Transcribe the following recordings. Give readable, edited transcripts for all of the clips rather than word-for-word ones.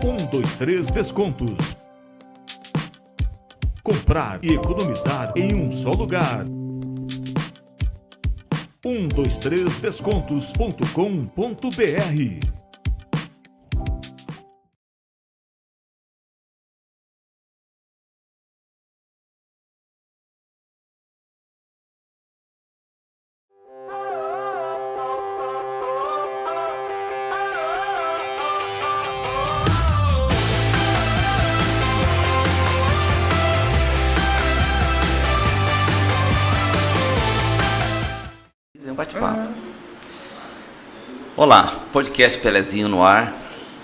123 Descontos. Comprar e economizar em um só lugar. 123descontos.com.br. Bate-papo. Olá, podcast Pelezinho no ar,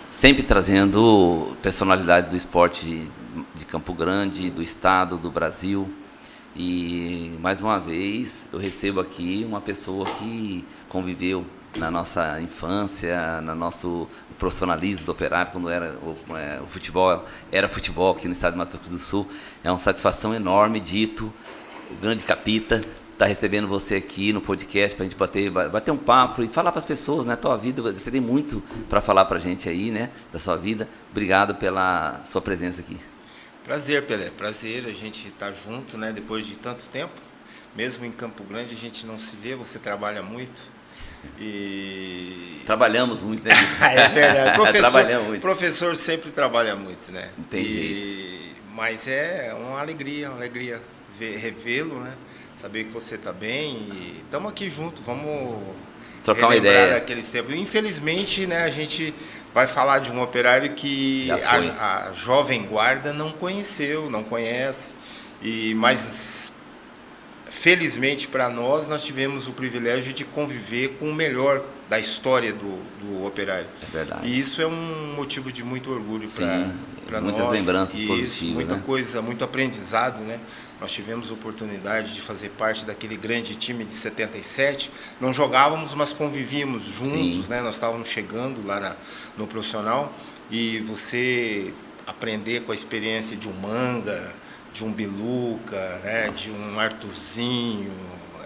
sempre trazendo personalidades do esporte de Campo Grande, do estado, do Brasil. E mais uma vez eu recebo aqui uma pessoa que conviveu na nossa infância, no nosso profissionalismo do Operário, quando era o futebol, era futebol aqui no estado de Mato Grosso do Sul. É uma satisfação enorme, Dito, o grande Capita, tá recebendo você aqui no podcast para a gente bater um papo e falar para as pessoas, né, tua vida. Você tem muito para falar para a gente aí, né, da sua vida. Obrigado pela sua presença aqui. Prazer, Pelé, prazer a gente estar junto, né, depois de tanto tempo. Mesmo em Campo Grande a gente não se vê, você trabalha muito e... Trabalhamos muito, né? É verdade, Trabalhamos muito. Professor sempre trabalha muito, né? Entendi. Mas é uma alegria revê-lo, né? Saber que você está bem e estamos aqui juntos, vamos trocar uma ideia daqueles tempos. Infelizmente, né, a gente vai falar de um operário que a jovem guarda não conheceu, não conhece, mas felizmente para nós tivemos o privilégio de conviver com o melhor da história do operário. É verdade. E isso é um motivo de muito orgulho para nós. Muitas lembranças positivas, muita né? coisa, muito aprendizado, né? Nós tivemos a oportunidade de fazer parte daquele grande time de 77. Não jogávamos, mas convivíamos juntos, né? Nós estávamos chegando lá no profissional e você aprender com a experiência de um Manga, de um Biluca, né? De um Arthurzinho,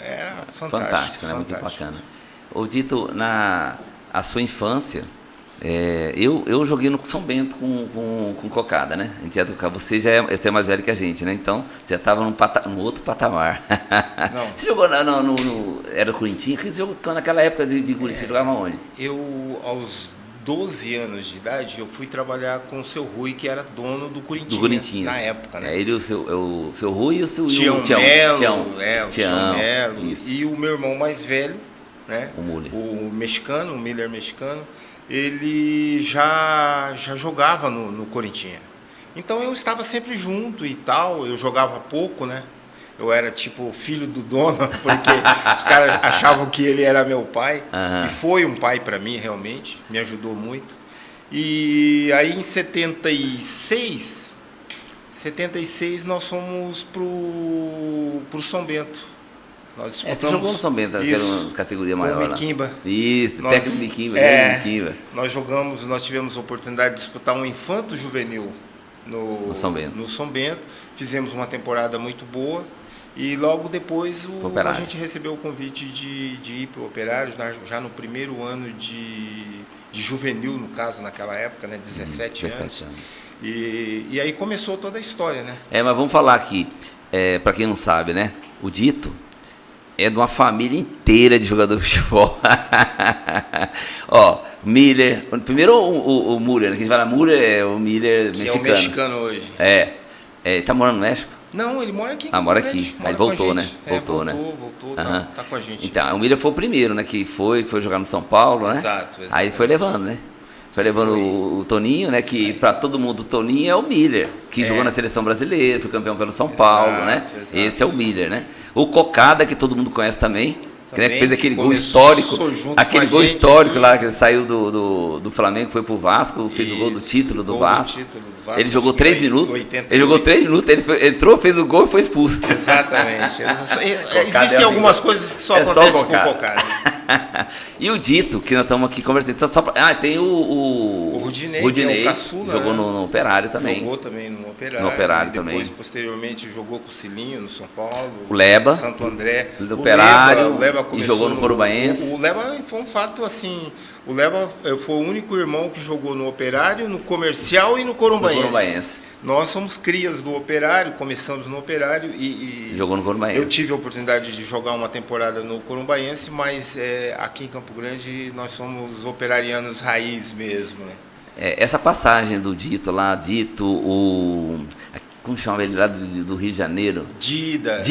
era fantástico. Né? Muito bacana. Ô Dito, a sua infância, eu joguei no São Bento com cocada, né? A gente ia tocar. Você é mais velho que a gente, né? Então, você já estava num outro patamar. Não. Você jogou era Corinthians? Você jogou naquela época de guri, você jogava onde? Eu, aos 12 anos de idade, eu fui trabalhar com o seu Rui, que era dono do Corinthians. Na época, né? Ele, o seu Rui e o seu Tião Melo. Isso. E o meu irmão mais velho, né? O Miller mexicano, ele já jogava no Corinthians. Então eu estava sempre junto e tal, eu jogava pouco, né? Eu era tipo filho do dono, porque os caras achavam que ele era meu pai. E foi um pai para mim, realmente, me ajudou muito. E aí em 76 nós fomos pro São Bento. Nós disputamos, você jogou no São Bento, que era uma categoria maior. Com o Miquimba. Isso, técnico Miquimba. Miquimba. Nós tivemos a oportunidade de disputar um infanto juvenil no São Bento. Fizemos uma temporada muito boa e logo depois a gente recebeu o convite de ir para o Operário, já no primeiro ano de juvenil, no caso, naquela época, né, 17 anos. E aí começou toda a história, né? Mas vamos falar aqui, para quem não sabe, né? O Dito é de uma família inteira de jogador de futebol. Ó, Miller. Primeiro o Müller, né? Que a gente fala Müller é o Miller que mexicano. É o mexicano hoje. Tá morando no México? Não, ele mora aqui. Mora aqui. Aí ele voltou, né? Voltou, né? Tá com a gente. Então, o Miller foi o primeiro, né? Que foi jogar no São Paulo, né? Exato. Aí foi levando, né? Foi levando o Toninho, né? Que para todo mundo o Toninho é o Miller, que jogou na seleção brasileira, foi campeão pelo São Paulo, né? Exato. Esse é o Miller, né? O Cocada, que todo mundo conhece também, que fez aquele gol histórico, lá, que ele saiu do Flamengo, foi pro Vasco, fez o gol do título do Vasco. Ele jogou 3 minutos. Ele entrou, fez o gol e foi expulso. Exatamente. Existem algumas coisas que só acontecem com o Cocada. E o Dito, que nós estamos aqui conversando. Então, tem O Rudinei, que é o caçula, jogou né? no Operário também. Jogou também no Operário. No Operário e depois, também. posteriormente, jogou com o Cilinho no São Paulo. O Leba. Santo André. Do Operário. O Leba e começou jogou no Corumbaense. O Leba foi um fato assim. O Leba foi o único irmão que jogou no Operário, no Comercial e no Corumbaense. Nós somos crias do Operário, começamos no Operário e jogou no Corumbaense. Eu tive a oportunidade de jogar uma temporada no Corumbaense, mas aqui em Campo Grande nós somos operarianos raiz mesmo, né? Essa passagem do Dito lá, como chama ele lá do Rio de Janeiro? Dida,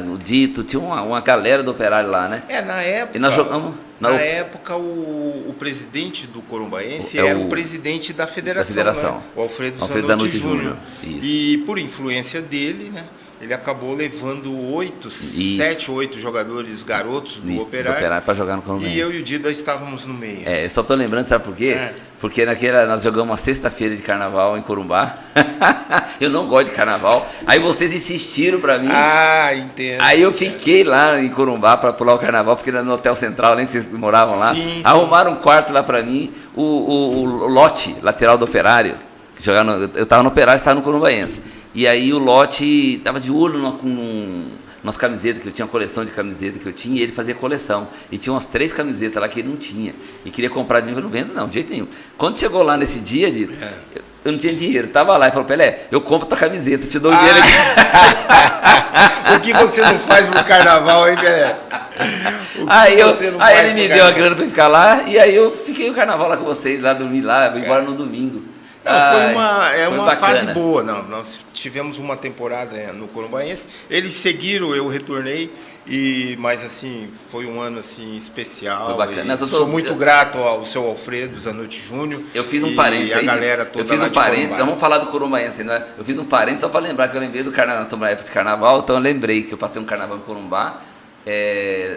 o Dito, tinha uma galera do Operário lá, né? Na época. E nós jogamos. Na época, o presidente do Corumbaense era o presidente da federação. Né? O Alfredo Zanotti Júnior. E por influência dele, né? Ele acabou levando 7 ou 8 jogadores garotos do Operário para jogar no Corumbaense. E eu e o Dida estávamos no meio. Eu só tô lembrando, sabe por quê? Porque nós jogamos uma sexta-feira de carnaval em Corumbá. Eu não gosto de carnaval. Aí vocês insistiram para mim. Entendo. Aí eu fiquei lá em Corumbá para pular o carnaval, porque era no Hotel Central, nem que vocês moravam lá. Sim, arrumaram um quarto lá para mim. O Lote, lateral do Operário, que jogava eu estava no Operário, estava no Corumbaense. E aí o Lote estava de olho nas camisetas, que eu tinha uma coleção de camisetas que eu tinha, e ele fazia coleção. E tinha umas 3 camisetas lá que ele não tinha. E queria comprar de mim, eu não vendo não, de jeito nenhum. Quando chegou lá nesse dia, eu não tinha dinheiro, tava lá e falou, Pelé, eu compro tua camiseta, eu te dou o dinheiro aqui. O que você não faz no carnaval, hein, Pelé? Aí ele me deu a grana para ficar lá, e aí eu fiquei o carnaval lá com vocês, lá dormi lá, vim embora no domingo. Foi uma fase boa. Nós tivemos uma temporada no Corumbaense. Eles seguiram, eu retornei, mas assim, foi um ano assim, especial. Foi bacana. Sou muito grato ao seu Alfredo Zanotti Júnior. Eu fiz um parênteses. E a galera toda. Eu fiz um parênteses, vamos falar do Corumbaense, né? Eu fiz um parênteses só para lembrar que eu lembrei do carnaval, na época de carnaval, então eu lembrei que eu passei um carnaval em Corumbá.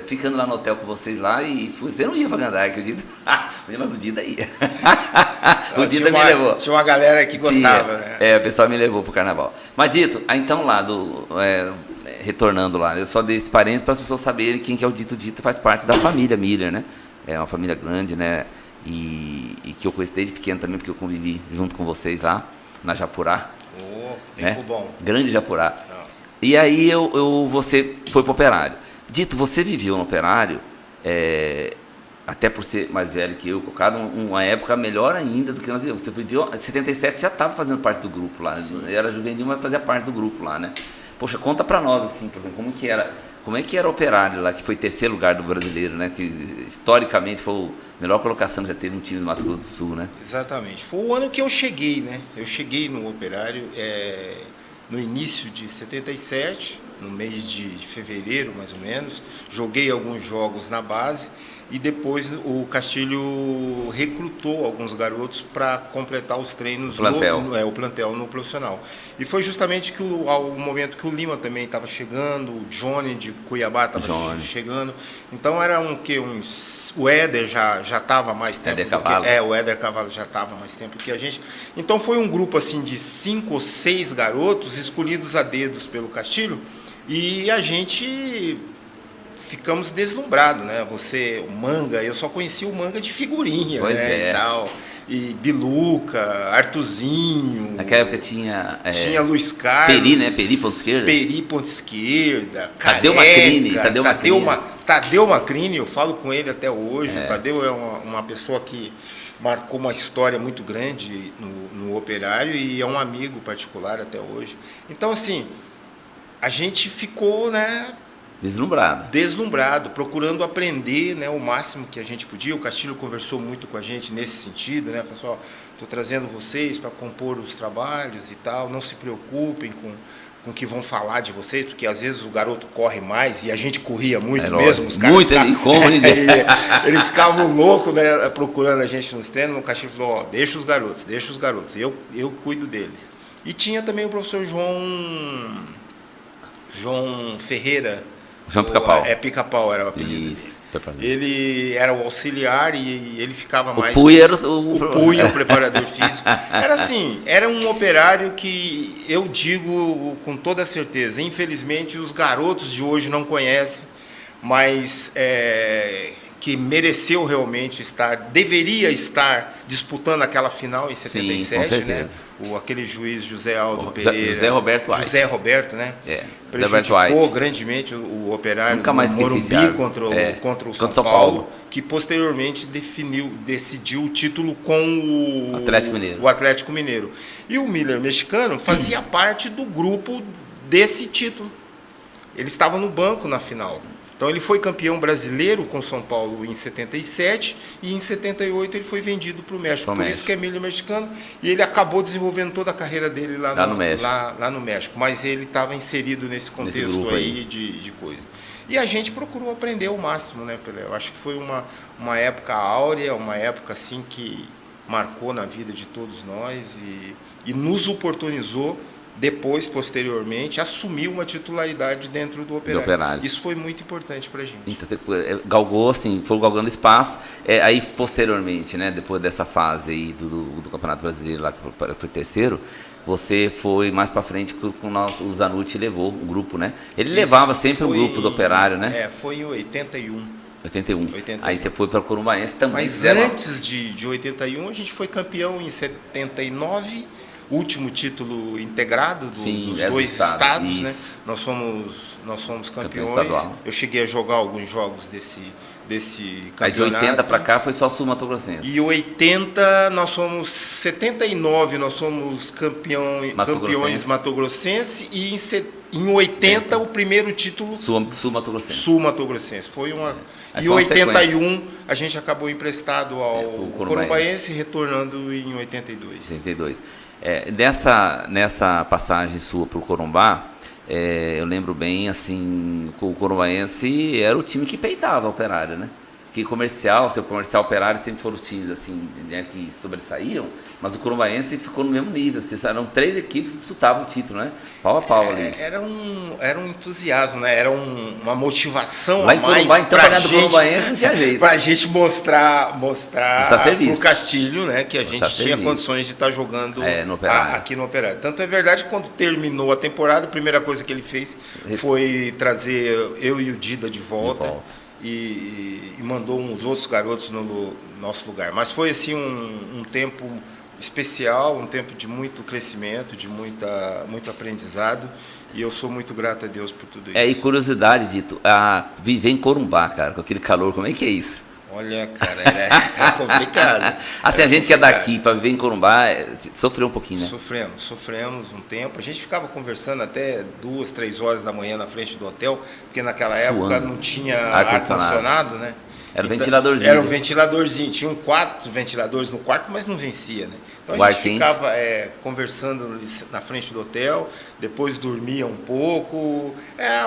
Ficando lá no hotel com vocês lá e você não ia pra Gandaia, que o Dida, mas o Dida ia. O Dida me levou. Tinha uma galera que gostava, né? O pessoal me levou pro carnaval. Mas Dito, então lá retornando lá, eu só dei esse parênteses para as pessoas saberem quem que é o Dito. Dito faz parte da família Miller, né? É uma família grande, né? E que eu conheci desde pequeno também, porque eu convivi junto com vocês lá na Japurá. Tempo bom. Grande Japurá. E aí você foi pro Operário. Dito, você viveu no Operário, até por ser mais velho que eu, colocado uma época melhor ainda do que nós vivemos. Você viveu, em 77 já estava fazendo parte do grupo lá, né? Era juvenil, mas fazia parte do grupo lá, né? Poxa, conta pra nós, assim, por exemplo, como é que era o Operário lá, que foi 3º lugar do brasileiro, né? Que historicamente foi a melhor colocação que já teve no time do Mato Grosso do Sul, né? Exatamente. Foi o ano que eu cheguei, né? Eu cheguei no Operário no início de 77, no mês de fevereiro, mais ou menos. Joguei alguns jogos na base e depois o Castilho recrutou alguns garotos para completar os treinos o plantel no profissional. E foi justamente ao momento que o Lima também estava chegando, o Johnny de Cuiabá estava chegando. Então era o Éder já estava mais tempo. O Éder Cavalo já estava mais tempo que a gente. Então foi um grupo assim de 5 ou 6 garotos escolhidos a dedos pelo Castilho. E a gente ficamos deslumbrados, né? O Manga, eu só conhecia o Manga de figurinha, né? E tal. E Biluca, Artuzinho. Naquela época tinha Luiz Carlos. Peri, né? Peri, ponta esquerda. Peri, ponta esquerda. Tadeu Macrini. Tadeu Macrini, eu falo com ele até hoje. O Tadeu é uma pessoa que marcou uma história muito grande no Operário e é um amigo particular até hoje. Então, assim, a gente ficou, né, deslumbrado, procurando aprender, né, o máximo que a gente podia. O Castilho conversou muito com a gente nesse sentido, né, falou assim, estou trazendo vocês para compor os trabalhos e tal, não se preocupem com o que vão falar de vocês, porque às vezes o garoto corre mais e a gente corria muito mesmo. Os caras eles ficavam loucos, né, procurando a gente nos treinos. O Castilho falou, deixa os garotos, eu cuido deles. E tinha também o professor João Ferreira. João Pica-Pau. Pica-Pau era o apelido dele. Ele era o auxiliar e ele ficava mais... O Pui era o preparador físico. Era assim, era um operário que eu digo com toda certeza, infelizmente os garotos de hoje não conhecem, mas que mereceu realmente deveria estar disputando aquela final em 77, sim, né? Aquele juiz José Aldo Pereira. José Roberto White. José Roberto, né? Prejudicou grandemente o Operário Nunca mais no Morumbi contra o São Paulo, que posteriormente decidiu o título com o Atlético Mineiro. E o Miller Mexicano fazia parte do grupo desse título. Ele estava no banco na final. Então ele foi campeão brasileiro com São Paulo em 77 e em 78 ele foi vendido para o México. Por isso que é Miller Mexicano, e ele acabou desenvolvendo toda a carreira dele lá no México. Mas ele estava inserido nesse contexto aí de coisa. E a gente procurou aprender o máximo, né, Pelé? Eu acho que foi uma época áurea, uma época assim que marcou na vida de todos nós e nos oportunizou depois, posteriormente, assumir uma titularidade dentro do Operário. Isso foi muito importante para a gente. Então, você galgou, assim, foi galgando espaço. Aí, posteriormente, né, depois dessa fase aí do Campeonato Brasileiro, lá que foi terceiro, você foi mais para frente com o Zanucci levou o grupo, né? Ele levava sempre o grupo do Operário, né? Foi em 81. 81. Aí você foi para o Corumbaense também. Mas antes de 81, a gente foi campeão em 79, último título integrado dos dois estados, né? Nós fomos campeões. Eu cheguei a jogar alguns jogos desse campeonato. Aí de 80 para cá foi só Sul Mato Grossense. E 80 nós somos 79 nós somos campeões Mato Grossense e em 80 o primeiro título Sul Mato Grossense. Sul Mato Grossense. Foi uma e em 81 a gente acabou emprestado ao Corumbaense, retornando em 82. Nessa passagem sua para o Corumbá, eu lembro bem, assim, que o Corumbaense era o time que peitava a Operário, né? Que seu comercial Operário sempre foram os times assim, né, que sobressaíam, mas o Corumbaense ficou no mesmo nível. Eram 3 equipes que disputavam o título, né? Pau a pau ali. Era um entusiasmo, né? Era uma motivação lá a mais para do Corumbaense não tinha jeito. Para a gente mostrar para o Castilho, né, que a gente tinha condições de estar jogando aqui no Operário. Tanto é verdade que quando terminou a temporada, a primeira coisa que ele fez foi trazer eu e o Dida de volta. E mandou uns outros garotos no nosso lugar. Mas foi assim um tempo especial, um tempo de muito crescimento, de muito aprendizado, e eu sou muito grato a Deus por tudo isso. E curiosidade, Dito, viver em Corumbá, cara, com aquele calor, como é que é isso? Olha, cara, é complicado. Assim, a gente que é daqui, para viver em Corumbá, sofreu um pouquinho, né? Sofremos um tempo. A gente ficava conversando até 2, 3 horas da manhã na frente do hotel, porque naquela época não tinha ar-condicionado, né? Era um ventiladorzinho. Era um ventiladorzinho. Tinham 4 ventiladores no quarto, mas não vencia, né? Então a gente ficava conversando na frente do hotel, depois dormia um pouco.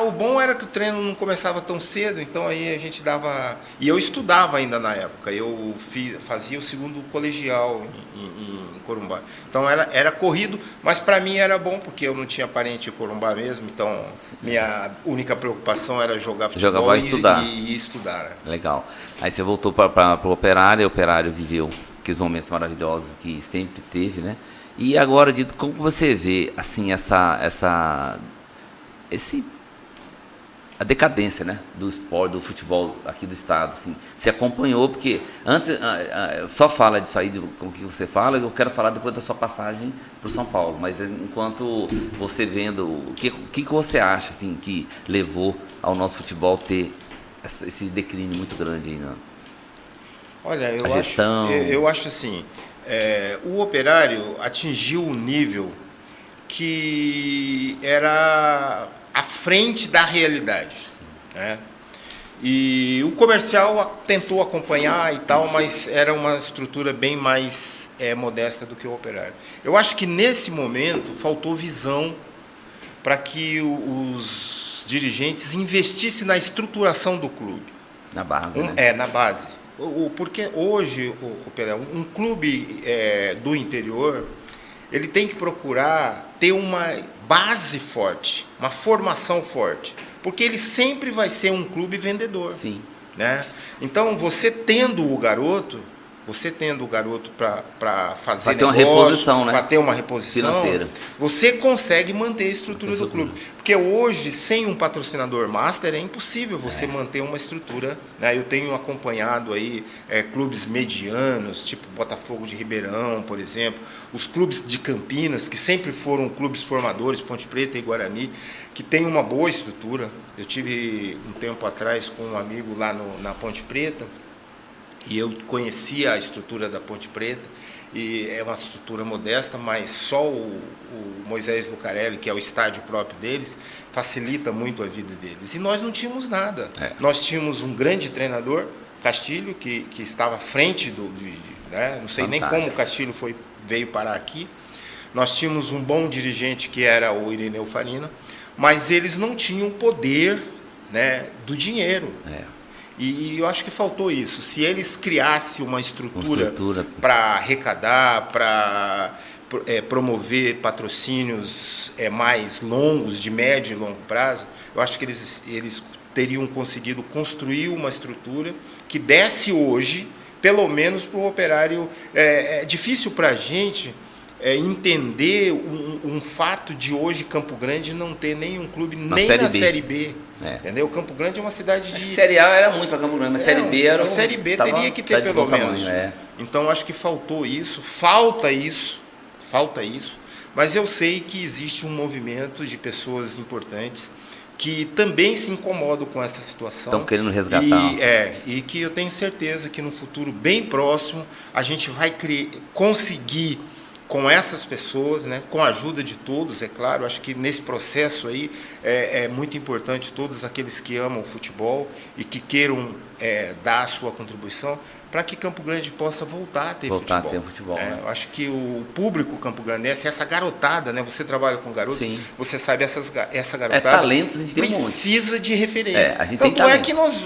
O bom era que o treino não começava tão cedo, então aí a gente dava... E eu estudava ainda na época, eu fazia o 2º colegial em Corumbá. Então era corrido, mas para mim era bom, porque eu não tinha parente em Corumbá mesmo, então minha única preocupação era jogar futebol e estudar. Né? Legal. Aí você voltou para o Operário, e o Operário viveu aqueles momentos maravilhosos que sempre teve, né? E agora, Dito, como você vê assim a decadência, né, do esporte, do futebol aqui do estado, assim? Você acompanhou, porque antes só fala disso aí, com o que você fala, eu quero falar depois da sua passagem para o São Paulo, mas enquanto você vendo, o que você acha, assim, que levou ao nosso futebol ter esse declínio muito grande aí, né? Olha, eu acho assim, o Operário atingiu um nível que era à frente da realidade, né? E o comercial tentou acompanhar e tal, mas era uma estrutura bem mais modesta do que o Operário. Eu acho que nesse momento faltou visão para que os dirigentes investissem na estruturação do clube. Na base, né? Na base. Porque hoje, um clube do interior, ele tem que procurar ter uma base forte, uma formação forte, porque ele sempre vai ser um clube vendedor. Sim. Né? Então, você tendo o garoto, você tendo o garoto para fazer Vai ter uma negócio, reposição, né? para ter uma reposição Financeira. você consegue manter a estrutura do clube. Porque hoje, sem um patrocinador master, é impossível você manter uma estrutura. Né? Eu tenho acompanhado aí clubes medianos, tipo Botafogo de Ribeirão, por exemplo, os clubes de Campinas, que sempre foram clubes formadores, Ponte Preta e Guarani, que tem uma boa estrutura. Eu tive um tempo atrás com um amigo lá na Ponte Preta, e eu conhecia a estrutura da Ponte Preta, e é uma estrutura modesta, mas só o Moisés Lucarelli, que é o estádio próprio deles, facilita muito a vida deles. E nós não tínhamos nada. Nós tínhamos um grande treinador, Castilho, que estava à frente né? Não sei Fantástico. nem como o Castilho veio parar aqui. Nós tínhamos um bom dirigente, que era o Irineu Farina, mas eles não tinham poder, né, do dinheiro. E eu acho que faltou isso. Se eles criassem uma estrutura para arrecadar, para promover patrocínios mais longos, de médio e longo prazo, eu acho que eles teriam conseguido construir uma estrutura que desse hoje, pelo menos para o Operário. É difícil para a gente entender um fato de hoje Campo Grande não ter nenhum clube nem na Série B. Entendeu? Campo Grande é uma cidade de... Série A era muito para Campo Grande, mas Série B era... A Série B teria que ter pelo menos. Então, acho que faltou isso, falta isso, mas eu sei que existe um movimento de pessoas importantes que também se incomodam com essa situação. Estão querendo resgatar. E que eu tenho certeza que no futuro bem próximo a gente vai conseguir, com essas pessoas, né, com a ajuda de todos, é claro, acho que nesse processo aí é muito importante todos aqueles que amam o futebol e que queiram dar a sua contribuição para que Campo Grande possa voltar a ter futebol. Eu acho que o público campograndense, essa garotada, né, você trabalha com garotos, Sim. Você sabe essa garotada talentos a gente tem precisa de referência. A gente Tanto tem é que nós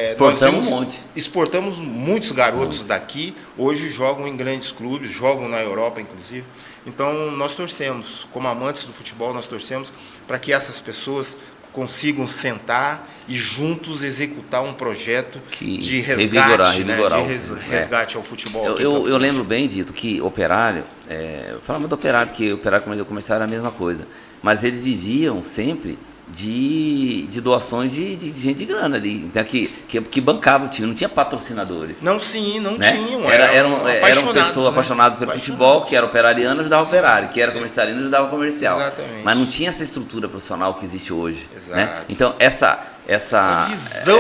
exportamos um monte. Exportamos muitos garotos daqui, hoje jogam em grandes clubes, jogam na Europa, inclusive. Então, nós torcemos, como amantes do futebol, nós torcemos para que essas pessoas consigam sentar e juntos executar um projeto de resgate, resgate ao futebol. Eu lembro bem, Dito, que Operário, falando do Operário, porque Operário comercial era a mesma coisa, mas eles viviam sempre de doações de gente de grana ali, então, que bancava o time, não tinha patrocinadores. Não tinham. Eram pessoas apaixonadas pelo futebol, que era operariano, ajudava o operário, que era comercialino, ajudava o comercial. Exatamente. Mas não tinha essa estrutura profissional que existe hoje. Exato. Né? Então, essa visão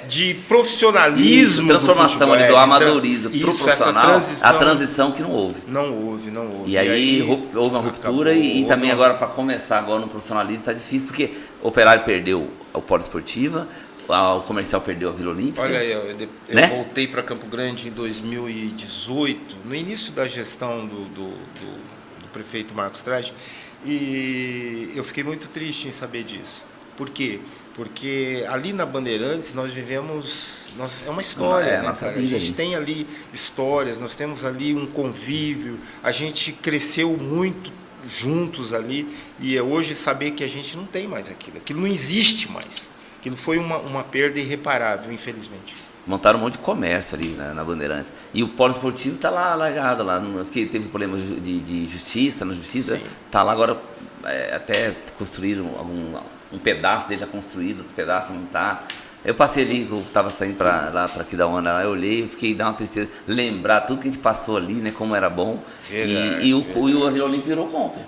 de profissionalismo, transformação do, do amadorismo pro profissional, a transição que não houve. Não houve. E aí houve uma ruptura e também agora, para começar agora no profissionalismo, está difícil, porque o Operário perdeu o Poliesportiva, o comercial perdeu a Vila Olímpica. Olha aí, eu voltei para Campo Grande em 2018, no início da gestão do prefeito Marcos Trade, e eu fiquei muito triste em saber disso. Por quê? Porque ali na Bandeirantes nós vivemos... é uma história, né, cara? A gente tem ali histórias, nós temos ali um convívio, a gente cresceu muito juntos ali, e hoje saber que a gente não tem mais aquilo não existe mais. Aquilo foi uma perda irreparável, infelizmente. Montaram um monte de comércio ali na Bandeirantes. E o poliesportivo está lá largado, porque teve problema de justiça, na justiça, está lá agora, até construíram um pedaço dele está construído, outro pedaço não está. Eu passei ali, eu estava saindo lá para aqui da Onda, eu olhei, fiquei dando uma tristeza, lembrar tudo que a gente passou ali, né, como era bom. E o Vila Olímpica virou compra.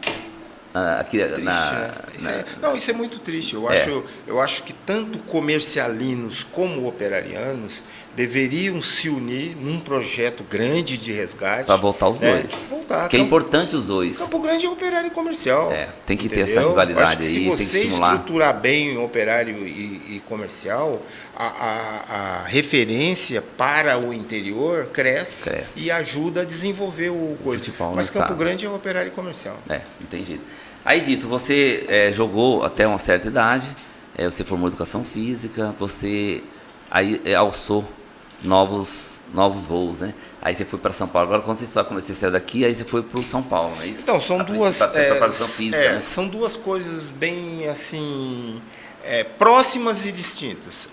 Isso é muito triste. Eu acho que tanto comercialinos como operarianos deveriam se unir num projeto grande de resgate. Para voltar os dois. Porque é importante os dois. Campo Grande é operário e comercial. Tem que ter essa rivalidade aí. Se você estruturar bem operário e comercial, a referência para o interior cresce e ajuda a desenvolver o coisa. Mas Campo Grande é operário e comercial. Não tem jeito. Aí, Dito, você jogou até uma certa idade, você formou educação física, você aí alçou novos voos, né? Aí você foi para São Paulo. Agora, quando você saiu daqui, aí você foi para o São Paulo, não é isso? Então, são duas preparação física, né? São duas coisas bem assim próximas e distintas.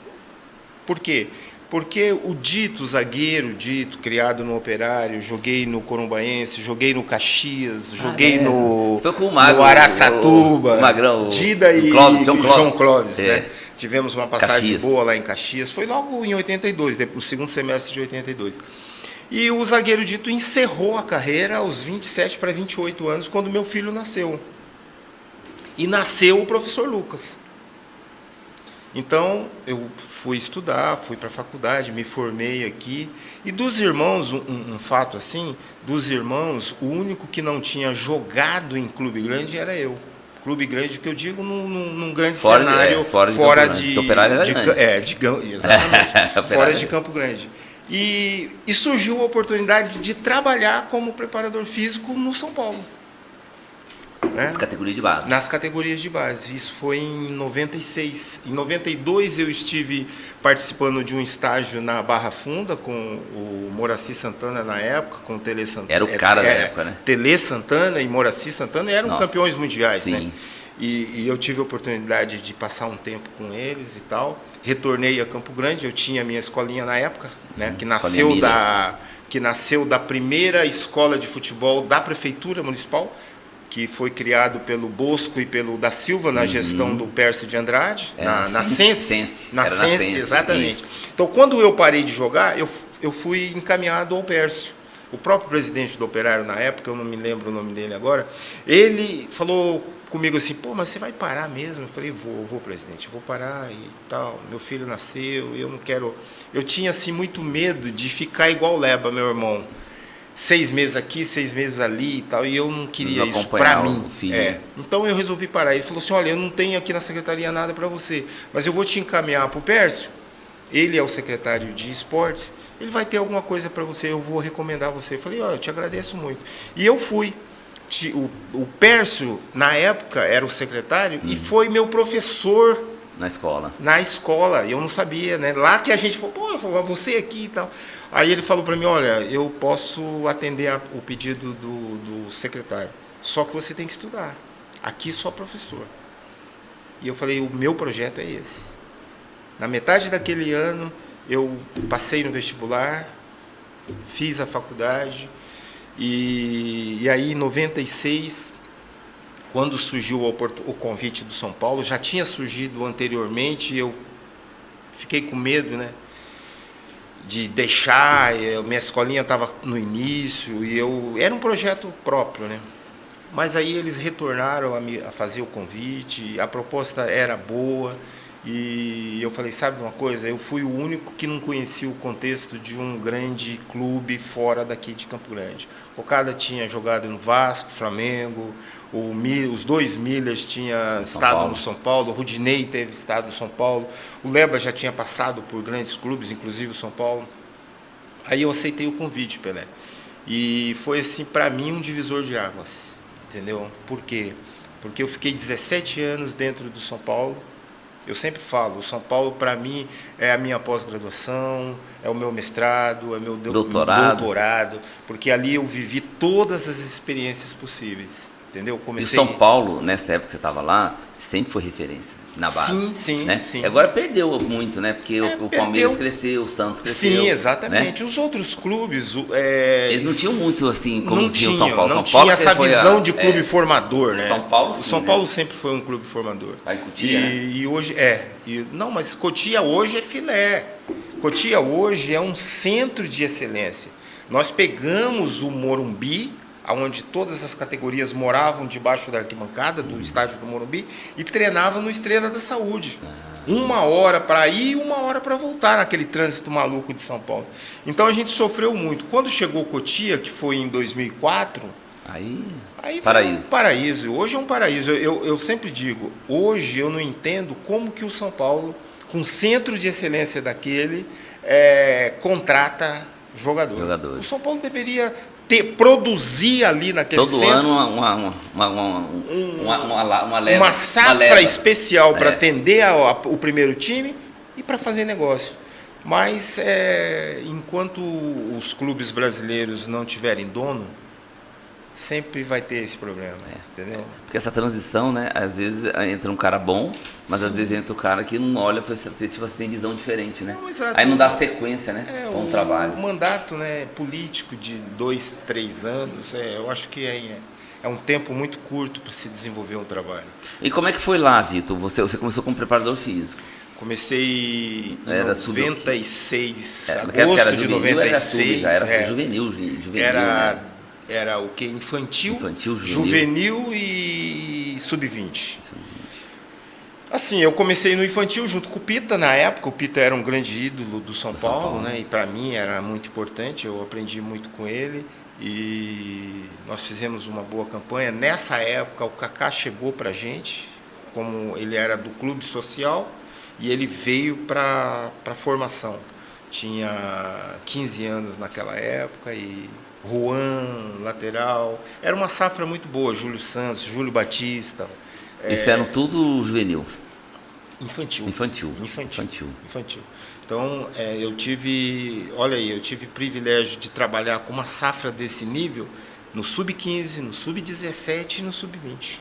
Por quê? Porque o dito zagueiro, criado no Operário, joguei no Corumbaense, joguei no Caxias, joguei no Araçatuba, o Magrão, Dida e João Clóvis, né? Tivemos uma passagem boa lá em Caxias, foi logo em 82, no segundo semestre de 82. E o zagueiro dito encerrou a carreira aos 27 para 28 anos, quando meu filho nasceu. E nasceu o professor Lucas. Então, eu fui estudar, fui para a faculdade, me formei aqui. E dos irmãos, um fato assim, dos irmãos, o único que não tinha jogado em clube grande era eu. Clube grande, que eu digo num grande cenário, fora de exatamente, fora de Campo Grande. E surgiu a oportunidade de trabalhar como preparador físico no São Paulo. Né? Nas categorias de base. Nas categorias de base. Isso foi em 96. Em 92 eu estive participando de um estágio na Barra Funda com o Moraci Santana na época, com o Tele Santana. Era o cara da época, né? Tele Santana e Moraci Santana eram campeões mundiais, sim. Né? E eu tive a oportunidade de passar um tempo com eles e tal. Retornei a Campo Grande, eu tinha a minha escolinha na época, né? Que nasceu da primeira escola de futebol da Prefeitura Municipal, que foi criado pelo Bosco e pelo da Silva na gestão do Pércio de Andrade, na Sense. Na Sense, exatamente. Isso. Então, quando eu parei de jogar, eu fui encaminhado ao Pércio. O próprio presidente do Operário na época, eu não me lembro o nome dele agora, ele falou comigo assim, pô, mas você vai parar mesmo? Eu falei, vou, presidente, vou parar e tal. Meu filho nasceu, eu não quero... Eu tinha, assim, muito medo de ficar igual o Leba, meu irmão. 6 meses aqui, 6 meses ali e tal, e eu não queria isso para mim. Então eu resolvi parar. Ele falou assim, olha, eu não tenho aqui na secretaria nada para você, mas eu vou te encaminhar para o Pércio, ele é o secretário de esportes, ele vai ter alguma coisa para você, eu vou recomendar você. Eu falei, eu te agradeço muito. E eu fui. O Pércio, na época, era o secretário e foi meu professor na escola. Eu não sabia, né? Lá que a gente falou, pô, você aqui e tal. Aí ele falou para mim, olha, eu posso atender o pedido do secretário, só que você tem que estudar. Aqui só professor. E eu falei, o meu projeto é esse. Na metade daquele ano, eu passei no vestibular, fiz a faculdade, e aí em 96, quando surgiu o convite do São Paulo, já tinha surgido anteriormente, eu fiquei com medo, né? De deixar, minha escolinha estava no início, e era um projeto próprio, né? Mas aí eles retornaram a fazer o convite, a proposta era boa, e eu falei, sabe uma coisa? Eu fui o único que não conhecia o contexto de um grande clube fora daqui de Campo Grande. O Cocada tinha jogado no Vasco, Flamengo, os dois Millers tinham estado no São Paulo, o Rudinei teve estado no São Paulo, o Leba já tinha passado por grandes clubes, inclusive o São Paulo. Aí eu aceitei o convite, Pelé. E foi, assim, para mim, um divisor de águas, entendeu? Por quê? Porque eu fiquei 17 anos dentro do São Paulo. Eu sempre falo, o São Paulo, para mim, é a minha pós-graduação, é o meu mestrado, é o meu doutorado, porque ali eu vivi todas as experiências possíveis, entendeu? E o São Paulo, nessa época que você estava lá, sempre foi referência na base. Sim. Agora perdeu muito, né? Porque o Palmeiras cresceu, o Santos cresceu. Sim, exatamente. Né? Os outros clubes... Eles não tinham muito assim como tinha o São Paulo. Não tinha essa visão de clube formador, né? O São Paulo sempre foi um clube formador. Aí Cotia, e hoje não, mas Cotia hoje é filé. Cotia hoje é um centro de excelência. Nós pegamos o Morumbi, onde todas as categorias moravam debaixo da arquibancada do estádio do Morumbi e treinavam no Estrela da Saúde. 1 hora para ir e 1 hora para voltar naquele trânsito maluco de São Paulo. Então a gente sofreu muito. Quando chegou Cotia, que foi em 2004, aí paraíso. Foi um paraíso. Hoje é um paraíso. Eu sempre digo, hoje eu não entendo como que o São Paulo, com centro de excelência daquele, contrata jogador. O São Paulo deveria produzir ali naquele centro. Todo ano uma safra especial para atender o primeiro time e para fazer negócio. Mas enquanto os clubes brasileiros não tiverem dono, sempre vai ter esse problema, entendeu? Porque essa transição, né? Às vezes entra um cara bom, mas Sim. às vezes entra o cara que não olha para tipo, você tem visão diferente, né? Não, exato. Aí não dá sequência, né? Com o trabalho. O mandato, né, político de 2, 3 anos, eu acho que é um tempo muito curto para se desenvolver um trabalho. E como é que foi lá, Dito? Você começou como preparador físico. Comecei em Era 96, naquela época agosto era de juvenil, 96. já era juvenil, né? Era o que? Infantil, Infantil, juvenil e sub-20. Assim, eu comecei no infantil junto com o Pita na época. O Pita era um grande ídolo do São Paulo, né? E para mim era muito importante. Eu aprendi muito com ele e nós fizemos uma boa campanha. Nessa época, o Kaká chegou para a gente, como ele era do clube social, e ele veio para a formação. Tinha 15 anos naquela época e Juan, lateral. Era uma safra muito boa. Júlio Santos, Júlio Batista. Isso eram tudo juvenil. Infantil. Então, eu tive privilégio de trabalhar com uma safra desse nível no sub-15, no sub-17 e no sub-20.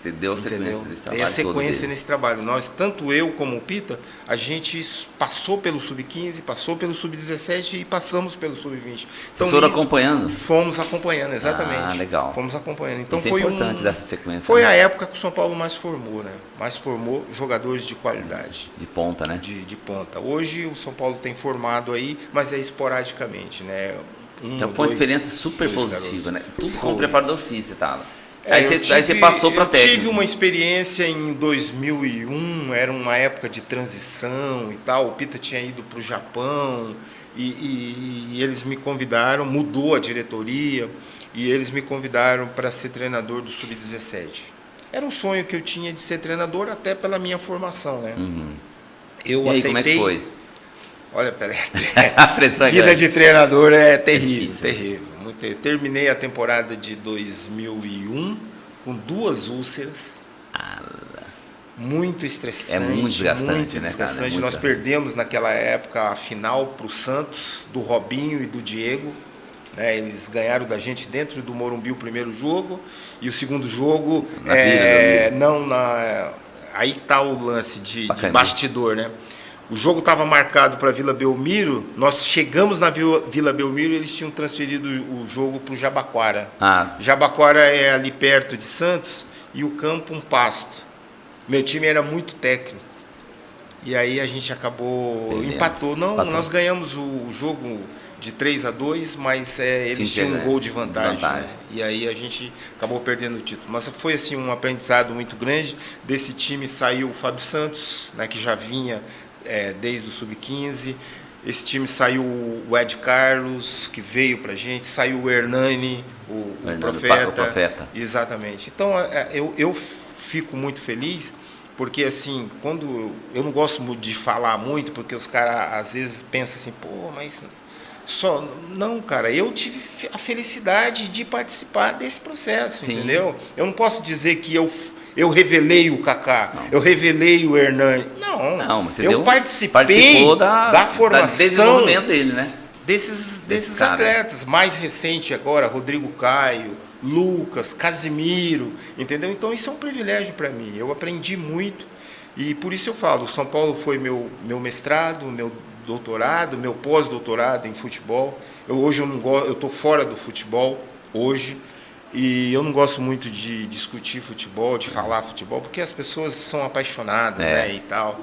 Você deu a sequência nesse trabalho. Dei a sequência nesse trabalho. Nós, tanto eu como o Pita, a gente passou pelo sub-15, passou pelo sub-17 e passamos pelo sub-20. Então, vocês foram acompanhando? Fomos acompanhando, exatamente. Ah, legal. Fomos acompanhando. Então, isso é importante dessa sequência. Foi, né? a época que o São Paulo mais formou, né? Mais formou jogadores de qualidade. De ponta, né? De ponta. Hoje o São Paulo tem formado aí, mas é esporadicamente, né? Então foi uma experiência super positiva, né? Tudo como preparador físico você estava. Aí você passou para técnico. Eu tive uma experiência em 2001, era uma época de transição e tal. O Pita tinha ido para o Japão e eles me convidaram, mudou a diretoria e eles me convidaram para ser treinador do Sub-17. Era um sonho que eu tinha de ser treinador, até pela minha formação, né? Uhum. Eu e aí, aceitei. como é que foi? Olha, peraí. A pressão é vida grande. de treinador é terrível, terrível. Terminei a temporada de 2001 com 2 úlceras. Muito estressante. É muito desgastante, muito né, desgastante. cara? É muito Nós desgastante. perdemos naquela época a final para o Santos, do Robinho e do Diego. Né? Eles ganharam da gente dentro do Morumbi o primeiro jogo e o segundo jogo aí está o lance de bastidor, né? O jogo estava marcado para Vila Belmiro, nós chegamos na Vila Belmiro e eles tinham transferido o jogo para o Jabaquara. Jabaquara é ali perto de Santos e o campo um pasto. Meu time era muito técnico. E aí a gente acabou, empatou. Nós ganhamos o jogo de 3-2, mas eles tinham um gol de vantagem. Né? E aí a gente acabou perdendo o título. Mas foi assim um aprendizado muito grande. Desse time saiu o Fábio Santos, né, que já vinha desde o Sub-15. Esse time saiu o Ed Carlos, que veio pra gente, saiu o Hernani, o Profeta. Exatamente. Então eu fico muito feliz, porque assim, quando eu não gosto de falar muito, porque os caras às vezes pensam assim, pô, mas não, cara, eu tive a felicidade de participar desse processo. Sim. Entendeu? Eu não posso dizer que eu revelei o Kaká, eu revelei o Hernani. Não, mas eu participei da formação desenvolvimento dele, né? Desses atletas. Mais recente agora, Rodrigo Caio, Lucas, Casimiro, entendeu? Então isso é um privilégio para mim. Eu aprendi muito e por isso eu falo, o São Paulo foi meu mestrado, meu doutorado, meu pós-doutorado em futebol. Hoje eu estou fora do futebol hoje. E eu não gosto muito de discutir futebol, de falar futebol, porque as pessoas são apaixonadas, né, e tal.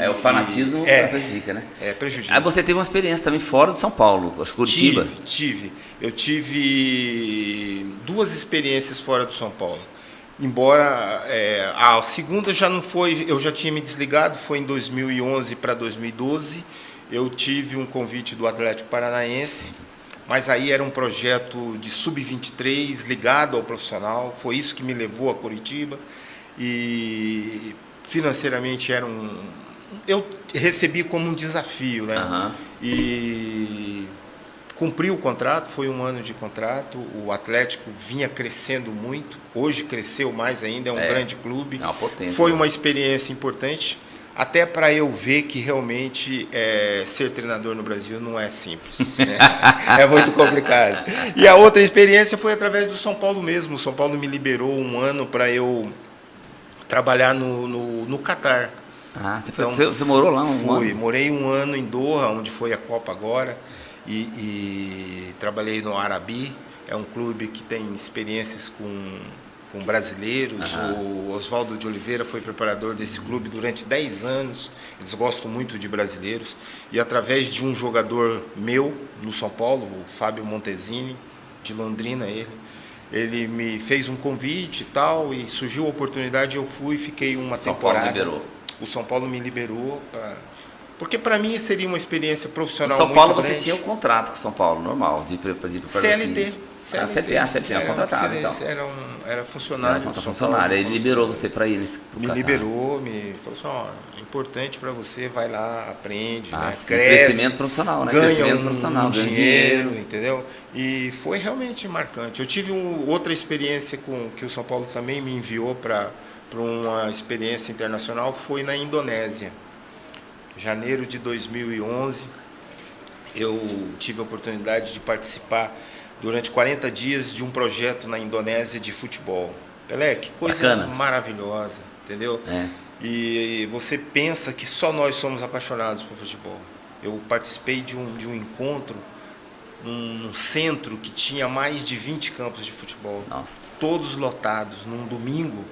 O fanatismo prejudica, né? Prejudica. Aí você teve uma experiência também fora de São Paulo, Curitiba. Tive. Eu tive 2 experiências fora do São Paulo. Embora a segunda já não foi, eu já tinha me desligado, foi em 2011 para 2012. Eu tive um convite do Atlético Paranaense, mas aí era um projeto de sub-23 ligado ao profissional, foi isso que me levou a Curitiba e financeiramente eu recebi como um desafio, né? Uhum. E cumpri o contrato, foi 1 ano de contrato, o Atlético vinha crescendo muito, hoje cresceu mais ainda, é um grande clube, é uma potência, foi uma experiência importante. até para eu ver que realmente ser treinador no Brasil não é simples, né? É muito complicado. E a outra experiência foi através do São Paulo mesmo. O São Paulo me liberou um ano para eu trabalhar no Catar. Ah, então, você morou lá um ano? Morei um ano em Doha, onde foi a Copa agora, e trabalhei no Arabi. É um clube que tem experiências com brasileiros. O Oswaldo de Oliveira foi preparador desse clube durante 10 anos. Eles gostam muito de brasileiros. E através de um jogador meu no São Paulo, o Fábio Montesini, de Londrina, ele me fez um convite e tal, e surgiu a oportunidade, eu fui, fiquei uma temporada. São Paulo liberou. O São Paulo me liberou porque para mim seria uma experiência profissional muito grande. São Paulo grande. Você tinha um contrato com o São Paulo, normal, de preparador CLT. físico. CLT era contratado, então. Era funcionário. Era funcionário. Ele liberou você para ir nesse Me liberou, me falou assim, importante para você, vai lá, aprende, né? Sim, cresce, crescimento profissional, né? Ganha profissional, dinheiro, entendeu? E foi realmente marcante. Eu tive outra experiência que o São Paulo também me enviou para uma experiência internacional, foi na Indonésia. Janeiro de 2011, eu tive a oportunidade de participar durante 40 dias de um projeto na Indonésia de futebol. Pelé, que coisa bacana, maravilhosa, entendeu? E você pensa que só nós somos apaixonados por futebol. Eu participei de um encontro num centro que tinha mais de 20 campos de futebol. Nossa. Todos lotados, num domingo.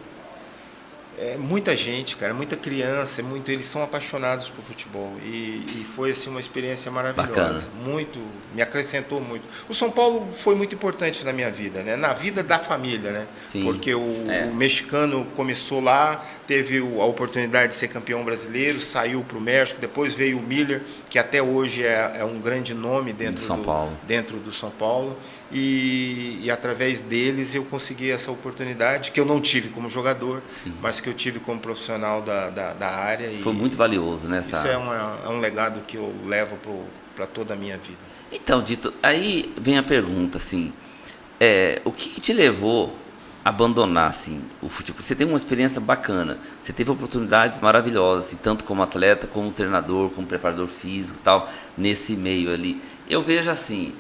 Muita gente, cara, muita criança, eles são apaixonados por futebol e foi assim uma experiência maravilhosa. Muito, me acrescentou muito. O São Paulo foi muito importante na minha vida, né? Na vida da família, né? Sim. Porque o mexicano começou lá, teve a oportunidade de ser campeão brasileiro, saiu para o México, depois veio o Miller, que até hoje é um grande nome dentro do São Paulo. E através deles eu consegui essa oportunidade que eu não tive como jogador, sim, mas que eu tive como profissional da área. Foi muito valioso, né? Isso é um legado que eu levo para toda a minha vida. Então, Dito, aí vem a pergunta, assim, o que te levou a abandonar assim, o futebol? Você tem uma experiência bacana, você teve oportunidades maravilhosas, assim, tanto como atleta, como treinador, como preparador físico e tal, nesse meio ali. Eu vejo assim,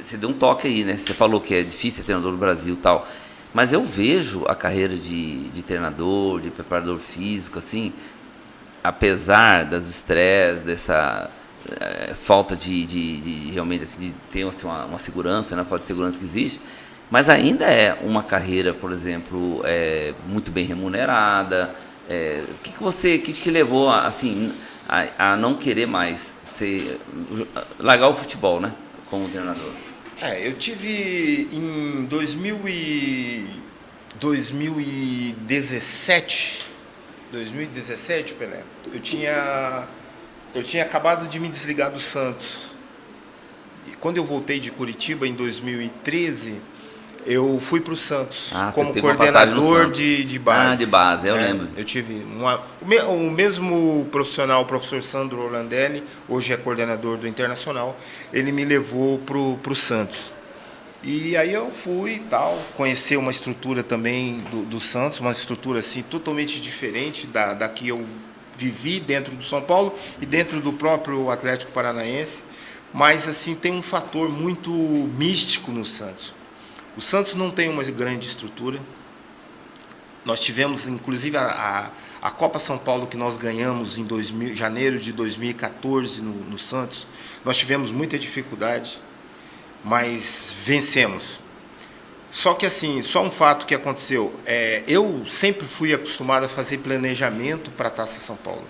você deu um toque aí, né? Você falou que é difícil ser treinador do Brasil e tal. Mas eu vejo a carreira de treinador, de preparador físico, assim, apesar das estresse, dessa falta de realmente assim, de ter assim, uma segurança, né? Falta de segurança que existe, mas ainda é uma carreira, por exemplo, muito bem remunerada. O que te levou assim, a não querer mais largar o futebol, né? Como treinador? Eu tive em 2017, Pelé, eu tinha acabado de me desligar do Santos. E quando eu voltei de Curitiba em 2013, eu fui para o Santos como coordenador de base. De base, eu lembro. Eu tive o mesmo profissional, o professor Sandro Orlandelli, hoje é coordenador do Internacional, ele me levou para o Santos. E aí eu fui e tal, conhecer uma estrutura também do Santos, uma estrutura assim totalmente diferente da que eu vivi dentro do São Paulo e dentro do próprio Atlético Paranaense, mas assim tem um fator muito místico no Santos. O Santos não tem uma grande estrutura. Nós tivemos, inclusive, a Copa São Paulo que nós ganhamos em janeiro de 2014 no Santos. Nós tivemos muita dificuldade, mas vencemos. Só que, assim, só um fato que aconteceu. Eu sempre fui acostumado a fazer planejamento para a Taça São Paulo.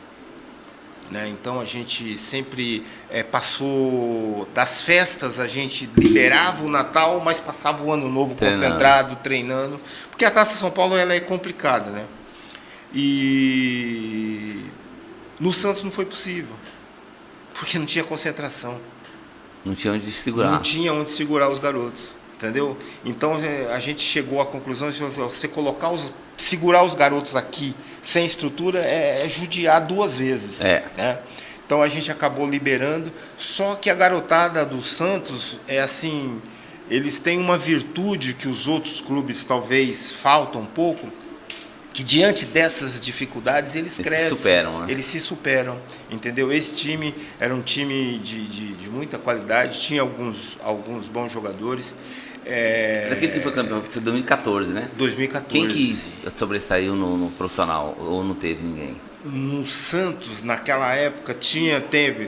Né? Então a gente sempre passou das festas, a gente liberava o Natal, mas passava o Ano Novo concentrado, treinando, porque a Taça São Paulo ela é complicada, né? E no Santos não foi possível, porque não tinha concentração, não tinha onde segurar, os garotos, entendeu? Então a gente chegou à conclusão de você segurar os garotos aqui sem estrutura é judiar duas vezes. Né? Então a gente acabou liberando, só que a garotada do Santos assim, eles têm uma virtude que os outros clubes talvez faltam um pouco, que diante dessas dificuldades eles crescem, se superam, né? Eles se superam, entendeu? Esse time era um time de muita qualidade, tinha alguns bons jogadores. Aquele time foi campeão, foi 2014, né? 2014. Quem que sobressaiu no profissional ou não teve ninguém? No Santos, naquela época, teve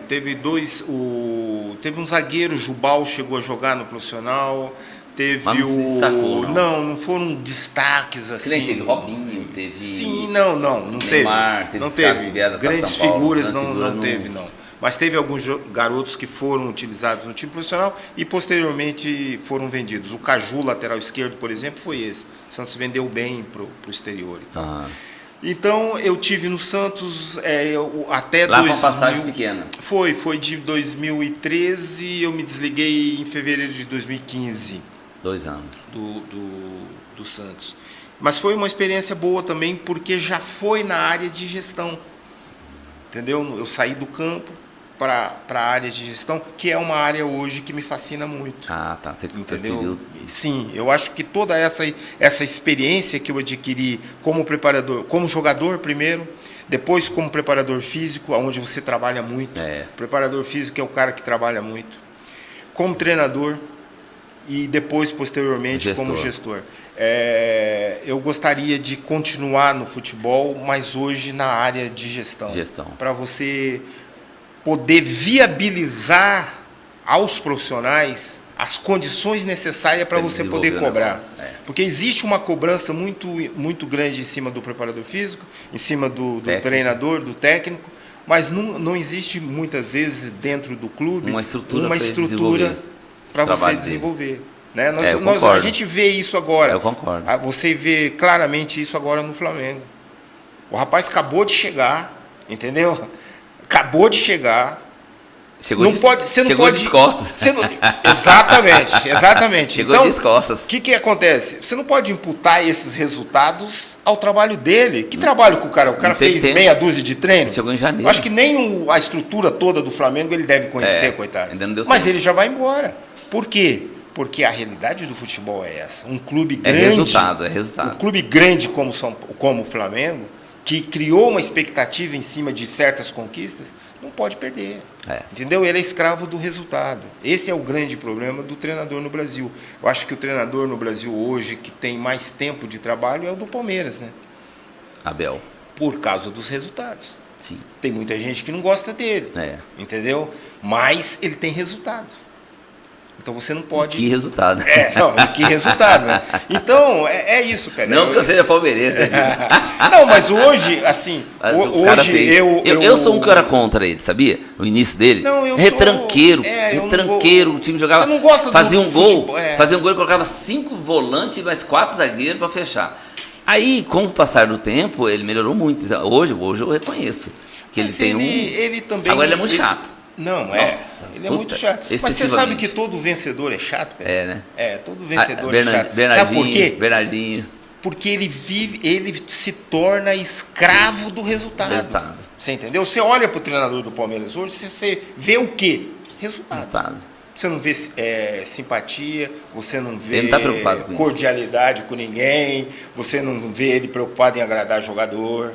um zagueiro, Jubal chegou a jogar no profissional. Teve mas não se destacou, não. Não foram destaques assim. Que nem teve Robinho, teve. Sim, não Neymar, teve. Não teve. Grandes figuras não teve, não. Mas teve alguns garotos que foram utilizados no time profissional e posteriormente foram vendidos. O Caju, lateral esquerdo, por exemplo, foi esse. O Santos vendeu bem para o exterior. Então eu tive no Santos até lá 2000. Lá com passagem pequena. Foi de 2013, eu me desliguei em fevereiro de 2015. 2 anos. Do Santos. Mas foi uma experiência boa também, porque já foi na área de gestão. Entendeu? Eu saí do campo para a área de gestão, que é uma área hoje que me fascina muito. Ah, tá. Você entendeu? Sim, eu acho que toda essa experiência que eu adquiri como preparador, como jogador primeiro, depois como preparador físico, onde você trabalha muito. O preparador físico é o cara que trabalha muito. Como treinador e depois, posteriormente, como gestor. Eu gostaria de continuar no futebol, mas hoje na área de gestão. Para você poder viabilizar aos profissionais as condições necessárias para você poder cobrar. Porque existe uma cobrança muito, muito grande em cima do preparador físico, em cima do treinador, do técnico, mas não existe muitas vezes dentro do clube uma estrutura para você desenvolver. Né? A gente vê isso agora. Eu concordo. Você vê claramente isso agora no Flamengo. O rapaz acabou de chegar, entendeu? Acabou de chegar. Chegou de costas. Exatamente. Chegou então, de costas. O que acontece? Você não pode imputar esses resultados ao trabalho dele. Que trabalho que o cara fez meia dúzia de treino? Chegou em janeiro. Acho que nem a estrutura toda do Flamengo ele deve conhecer, coitado. Ainda não deu Mas tempo. ele já vai embora. Por quê? Porque a realidade do futebol é essa. Um clube grande. É resultado. Um clube grande como o Flamengo, que criou uma expectativa em cima de certas conquistas, não pode perder. Entendeu? Ele é escravo do resultado. Esse é o grande problema do treinador no Brasil. Eu acho que o treinador no Brasil hoje, que tem mais tempo de trabalho, é o do Palmeiras, né? Abel. Por causa dos resultados. Sim. Tem muita gente que não gosta dele. Entendeu? Mas ele tem resultado. Então você não pode. Que resultado. Que resultado, né? Então, é isso, Pelé. Não que eu seja palmeirense. Não, mas hoje, assim. Hoje eu sou um cara contra ele, sabia? No início dele. Não, eu retranqueiro. O time jogava. Você não gosta fazia um gol. Fazia um gol e colocava 5 volantes e mais 4 zagueiros para fechar. Aí, com o passar do tempo, ele melhorou muito. Hoje eu reconheço que ele tem ele também. Agora ele é muito chato. Não, ele é muito chato. Mas você sabe que todo vencedor é chato, Pedro? Né? Todo vencedor é chato. Sabe por quê? Bernardinho. Porque ele se torna escravo do resultado. Você entendeu? Você olha para o treinador do Palmeiras hoje, você vê o quê? Resultado. Você não vê simpatia, você não vê cordialidade com ninguém, você não vê ele preocupado em agradar jogador.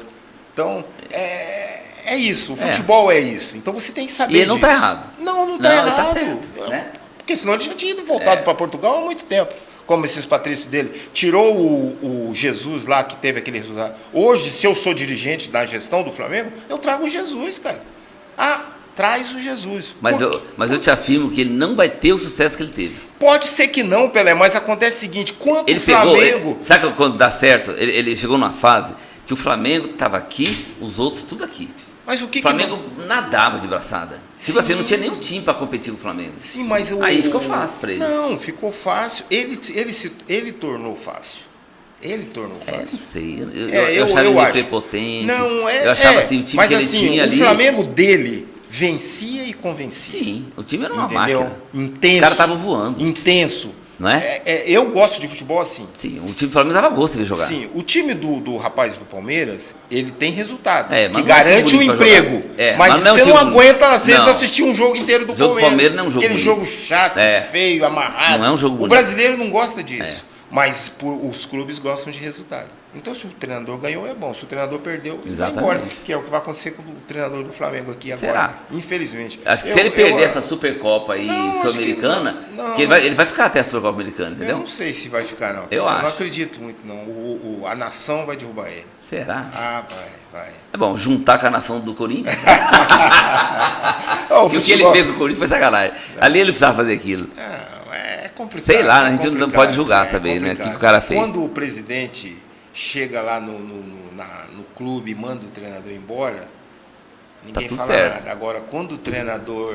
Então, é isso, o futebol é isso. Então você tem que saber disso. E ele não está errado. Não está errado. Ele está certo. Né? Porque senão ele já tinha ido voltado para Portugal há muito tempo. Como esses patrícios dele. Tirou o Jesus lá, que teve aquele resultado. Hoje, se eu sou dirigente da gestão do Flamengo, eu trago o Jesus, cara. Traz o Jesus. Mas eu te afirmo que ele não vai ter o sucesso que ele teve. Pode ser que não, Pelé, mas acontece o seguinte, quanto o Flamengo... Sabe quando dá certo? Ele chegou numa fase que o Flamengo estava aqui, os outros tudo aqui. Mas o Flamengo nadava de braçada. Tipo assim, não tinha nenhum time para competir com o Flamengo. Sim, mas aí ficou fácil para ele. Não, ficou fácil. Ele tornou fácil. Ele tornou fácil. Não sei. Eu achava ele prepotente. Não, eu achava assim, o time que ele tinha ali. O Flamengo dele vencia e convencia. Sim, o time era uma máquina. Intenso. Os caras estavam voando. Intenso. Não é? Eu gosto de futebol assim. Sim, o time do Flamengo dava gosto de jogar. Sim, o time do rapaz do Palmeiras, ele tem resultado, que garante um emprego. Mas você não aguenta, às vezes, assistir um jogo inteiro do Palmeiras. O jogo do Palmeiras não é um jogo Aquele jogo chato, feio, amarrado. Não é um jogo bonito. O brasileiro não gosta disso. Mas os clubes gostam de resultado. Então, se o treinador ganhou, é bom. Se o treinador perdeu, ele vai Exatamente. embora. Que é o que vai acontecer com o treinador do Flamengo aqui agora. Será? Infelizmente. Acho que se ele perder essa Supercopa aí Não, acho sul-americana, que não. que ele vai ficar até a Supercopa americana, Eu entendeu? não sei se vai ficar, não. Eu não acho. acredito muito, não. A nação vai derrubar ele. Será? Ah, vai. É bom, juntar com a nação do Corinthians. Ó, E o que ele fez com o Corinthians foi sacanagem. Ali ele precisava fazer aquilo. É complicado. Sei lá, a gente não complicado, pode julgar também, né? O que o cara fez. Quando o presidente chega lá no clube e manda o treinador embora, ninguém tudo fala certo. nada. Agora, quando o treinador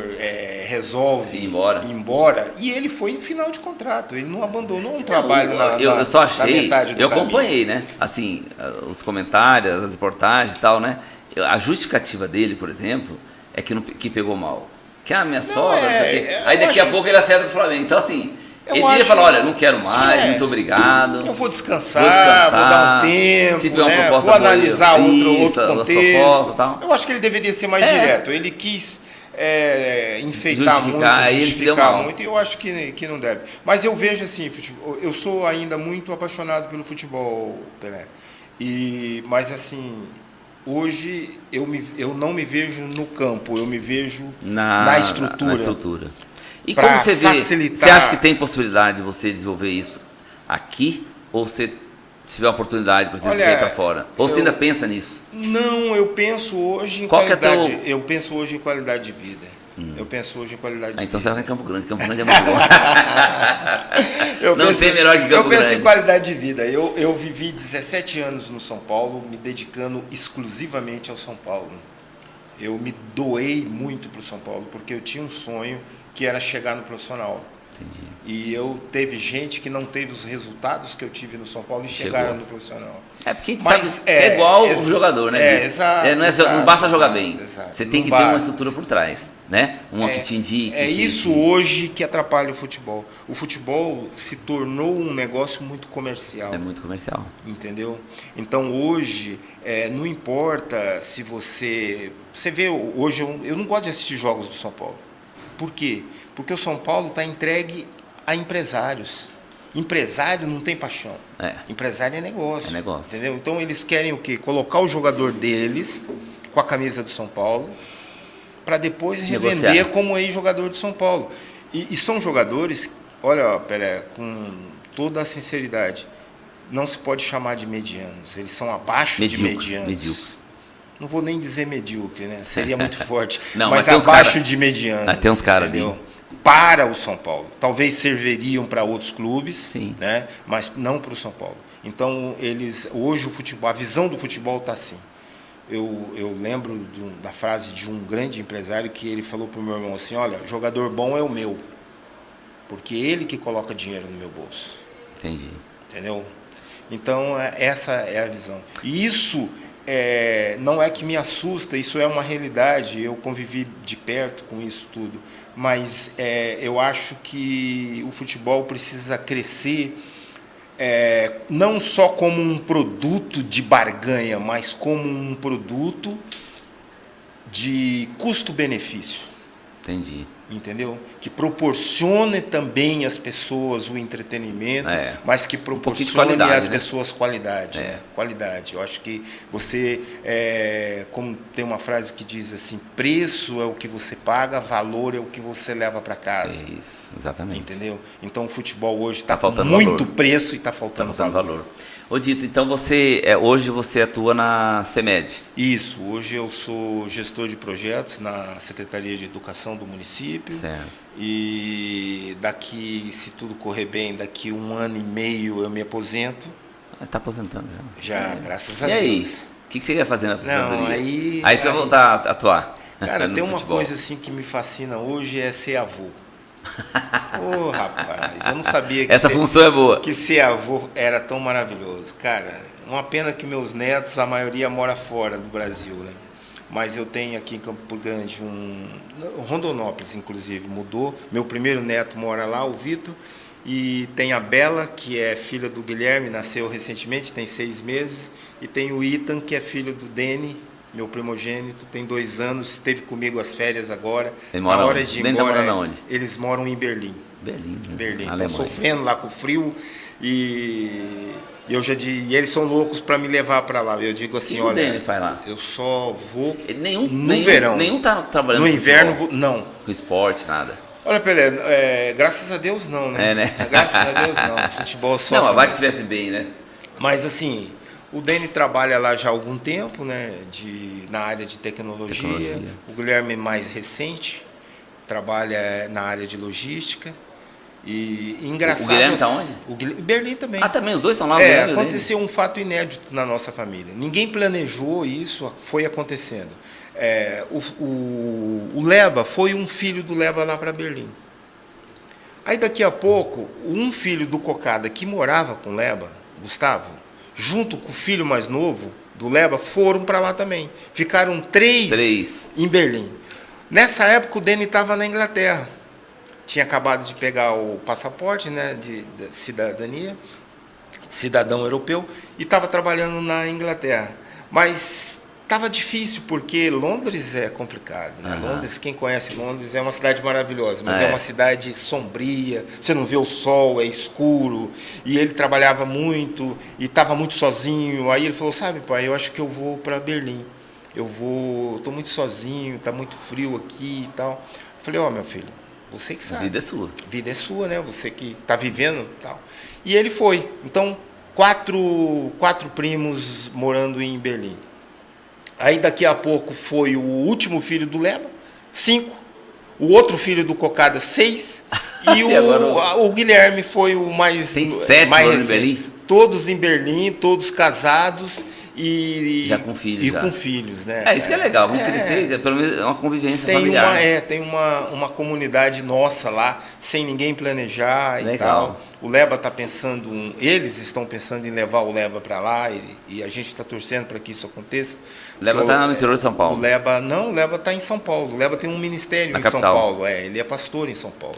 resolve Ir embora. ir embora, e ele foi em final de contrato, ele não abandonou um trabalho Eu só na achei, metade do eu caminho. acompanhei, né? Assim, os comentários, as reportagens e tal, né? A justificativa dele, por exemplo, é que pegou mal. Que a minha sogra, não sei o quê. Aí daqui a pouco ele acerta com o Flamengo. Então, assim, ele ia falar, olha, não quero mais, muito obrigado. Eu vou descansar, vou dar um tempo, se tiver uma né? proposta Vou boa, analisar outro a contexto. proposta, tal. Eu acho que ele deveria ser mais direto. Ele quis enfeitar Aí ele se deu justificar mal. muito, e eu acho que não deve. Mas eu vejo assim, futebol, eu sou ainda muito apaixonado pelo futebol, Pelé. Mas assim, hoje eu não me vejo no campo, eu me vejo na estrutura. E como você vê, facilitar... você acha que tem possibilidade de você desenvolver isso aqui? Ou você, se tiver oportunidade, por exemplo, você ir para fora? Ou você ainda pensa nisso? Não, eu penso hoje em Qual que é qualidade. Eu penso hoje em qualidade de vida. Eu penso hoje em qualidade de vida. Então você vai em Campo Grande. Campo Grande é muito bom. Não tem melhor que Campo Eu penso Grande. em qualidade de vida. Eu vivi 17 anos no São Paulo, me dedicando exclusivamente ao São Paulo. Eu me doei muito para o São Paulo, porque eu tinha um sonho que era chegar no profissional. Entendi. E teve gente que não teve os resultados que eu tive no São Paulo e chegaram no profissional. É porque a gente Mas sabe que é igual o jogador, né? Exato. Não basta jogar bem. Exato. Você tem que Não ter uma basta. estrutura por trás, né? Uma que te indique. É isso hoje que atrapalha o futebol. O futebol se tornou um negócio muito comercial. É muito comercial. Entendeu? Então hoje, não importa se você... Você vê, hoje eu não gosto de assistir jogos do São Paulo. Por quê? Porque o São Paulo está entregue a empresários. Empresário não tem paixão. Empresário é negócio. É negócio. Entendeu? Então eles querem o quê? Colocar o jogador deles com a camisa do São Paulo para depois revender como ex-jogador do São Paulo. E são jogadores, olha, Pelé, com toda a sinceridade, não se pode chamar de medianos. Eles são abaixo de medianos. Medíocre. Não vou nem dizer medíocre, né? Seria muito forte. Não, mas abaixo de medianos. Tem uns caras entendeu? Para o São Paulo. Talvez serviriam para outros clubes, sim, né? Mas não para o São Paulo. Então, hoje o futebol, a visão do futebol está assim. Eu lembro da frase de um grande empresário que ele falou para o meu irmão assim, olha, jogador bom é o meu, porque ele que coloca dinheiro no meu bolso. Entendi. Entendeu? Então, essa é a visão. E isso não é que me assusta, isso é uma realidade, eu convivi de perto com isso tudo, mas eu acho que o futebol precisa crescer não só como um produto de barganha, mas como um produto de custo-benefício. Entendi. Entendeu? Que proporcione também às pessoas o entretenimento, mas que proporcione às pessoas qualidade. Né? Qualidade. Eu acho que você, como tem uma frase que diz assim, preço é o que você paga, valor é o que você leva para casa. Isso, exatamente. Entendeu? Então o futebol hoje está faltando muito valor. Preço e está faltando valor. Ô Dito, então hoje você atua na CEMED? Isso, hoje eu sou gestor de projetos na Secretaria de Educação do município. Certo. E daqui, se tudo correr bem, daqui 1 ano e meio eu me aposento. Está aposentando já? Já, graças a Deus. E aí, o que você quer fazer na aposentadoria? Não, aí você vai voltar a atuar? Cara, tem uma futebol. coisa assim que me fascina hoje, é ser avô. Ô, rapaz, eu não sabia que essa função é boa. Que ser avô era tão maravilhoso. Cara, uma pena que meus netos, a maioria mora fora do Brasil, né? Mas eu tenho aqui em Campo Grande Rondonópolis, inclusive, mudou. Meu primeiro neto mora lá, o Vitor. E tem a Bela, que é filha do Guilherme, nasceu recentemente, tem 6 meses. E tem o Ethan, que é filho do Deni, meu primogênito, tem 2 anos, esteve comigo as férias agora. Ele mora Na hora onde? de ir Nem tá embora, morando aonde? eles moram em Berlim. Berlim. Né? Berlim. Estão Alemanha. sofrendo lá com o frio e eles são loucos para me levar para lá. Eu digo assim, O que o olha, Dene faz lá? eu só vou Nenhum verão. Nenhum tá trabalhando No com inverno, futebol, não. com esporte, nada. Olha, Pelé, graças a Deus não, né? É, né? Graças a Deus não. Futebol só. Não, mas vai que estivesse bem, né? Mas assim, o Dene trabalha lá já há algum tempo, né? Na área de tecnologia. O Guilherme é mais recente, trabalha na área de logística. E engraçado. O Guilherme tá onde? Em Berlim também. Ah, também, os dois estão lá. O Guilherme e o Dene. Aconteceu um fato inédito na nossa família. Ninguém planejou isso, foi acontecendo. O Leba foi um filho do Leba lá para Berlim. Aí daqui a pouco, um filho do Cocada que morava com o Leba, Gustavo, junto com o filho mais novo do Leba, foram para lá também. Ficaram três em Berlim. Nessa época o Dene estava na Inglaterra. Tinha acabado de pegar o passaporte, né, de cidadania, cidadão europeu, e estava trabalhando na Inglaterra. Mas estava difícil, porque Londres é complicado. Né? Londres, quem conhece Londres, é uma cidade maravilhosa, mas é uma cidade sombria, você não vê o sol, é escuro, e ele trabalhava muito, e estava muito sozinho. Aí ele falou, sabe, pai, eu acho que eu vou para Berlim. Estou muito sozinho, está muito frio aqui e tal. Eu falei, meu filho, você que sabe. A vida é sua. A vida é sua, né? Você que está vivendo e tal. E ele foi. Então, quatro primos morando em Berlim. Aí, daqui a pouco, foi o último filho do Leba, 5. O outro filho do Cocada, 6. E o Guilherme foi o mais... Tem 7 mais em Berlim? Todos em Berlim, todos casados. Já com filhos. Com filhos, né? Isso que é legal, vamos crescer, pelo menos é uma convivência familiar. Tem uma comunidade nossa lá, sem ninguém planejar legal. E tal. O Leba está pensando, eles estão pensando em levar o Leba para lá e a gente está torcendo para que isso aconteça. O Leba está no interior de São Paulo. O Leba está em São Paulo. O Leba tem um ministério na em capital. São Paulo. Ele é pastor em São Paulo.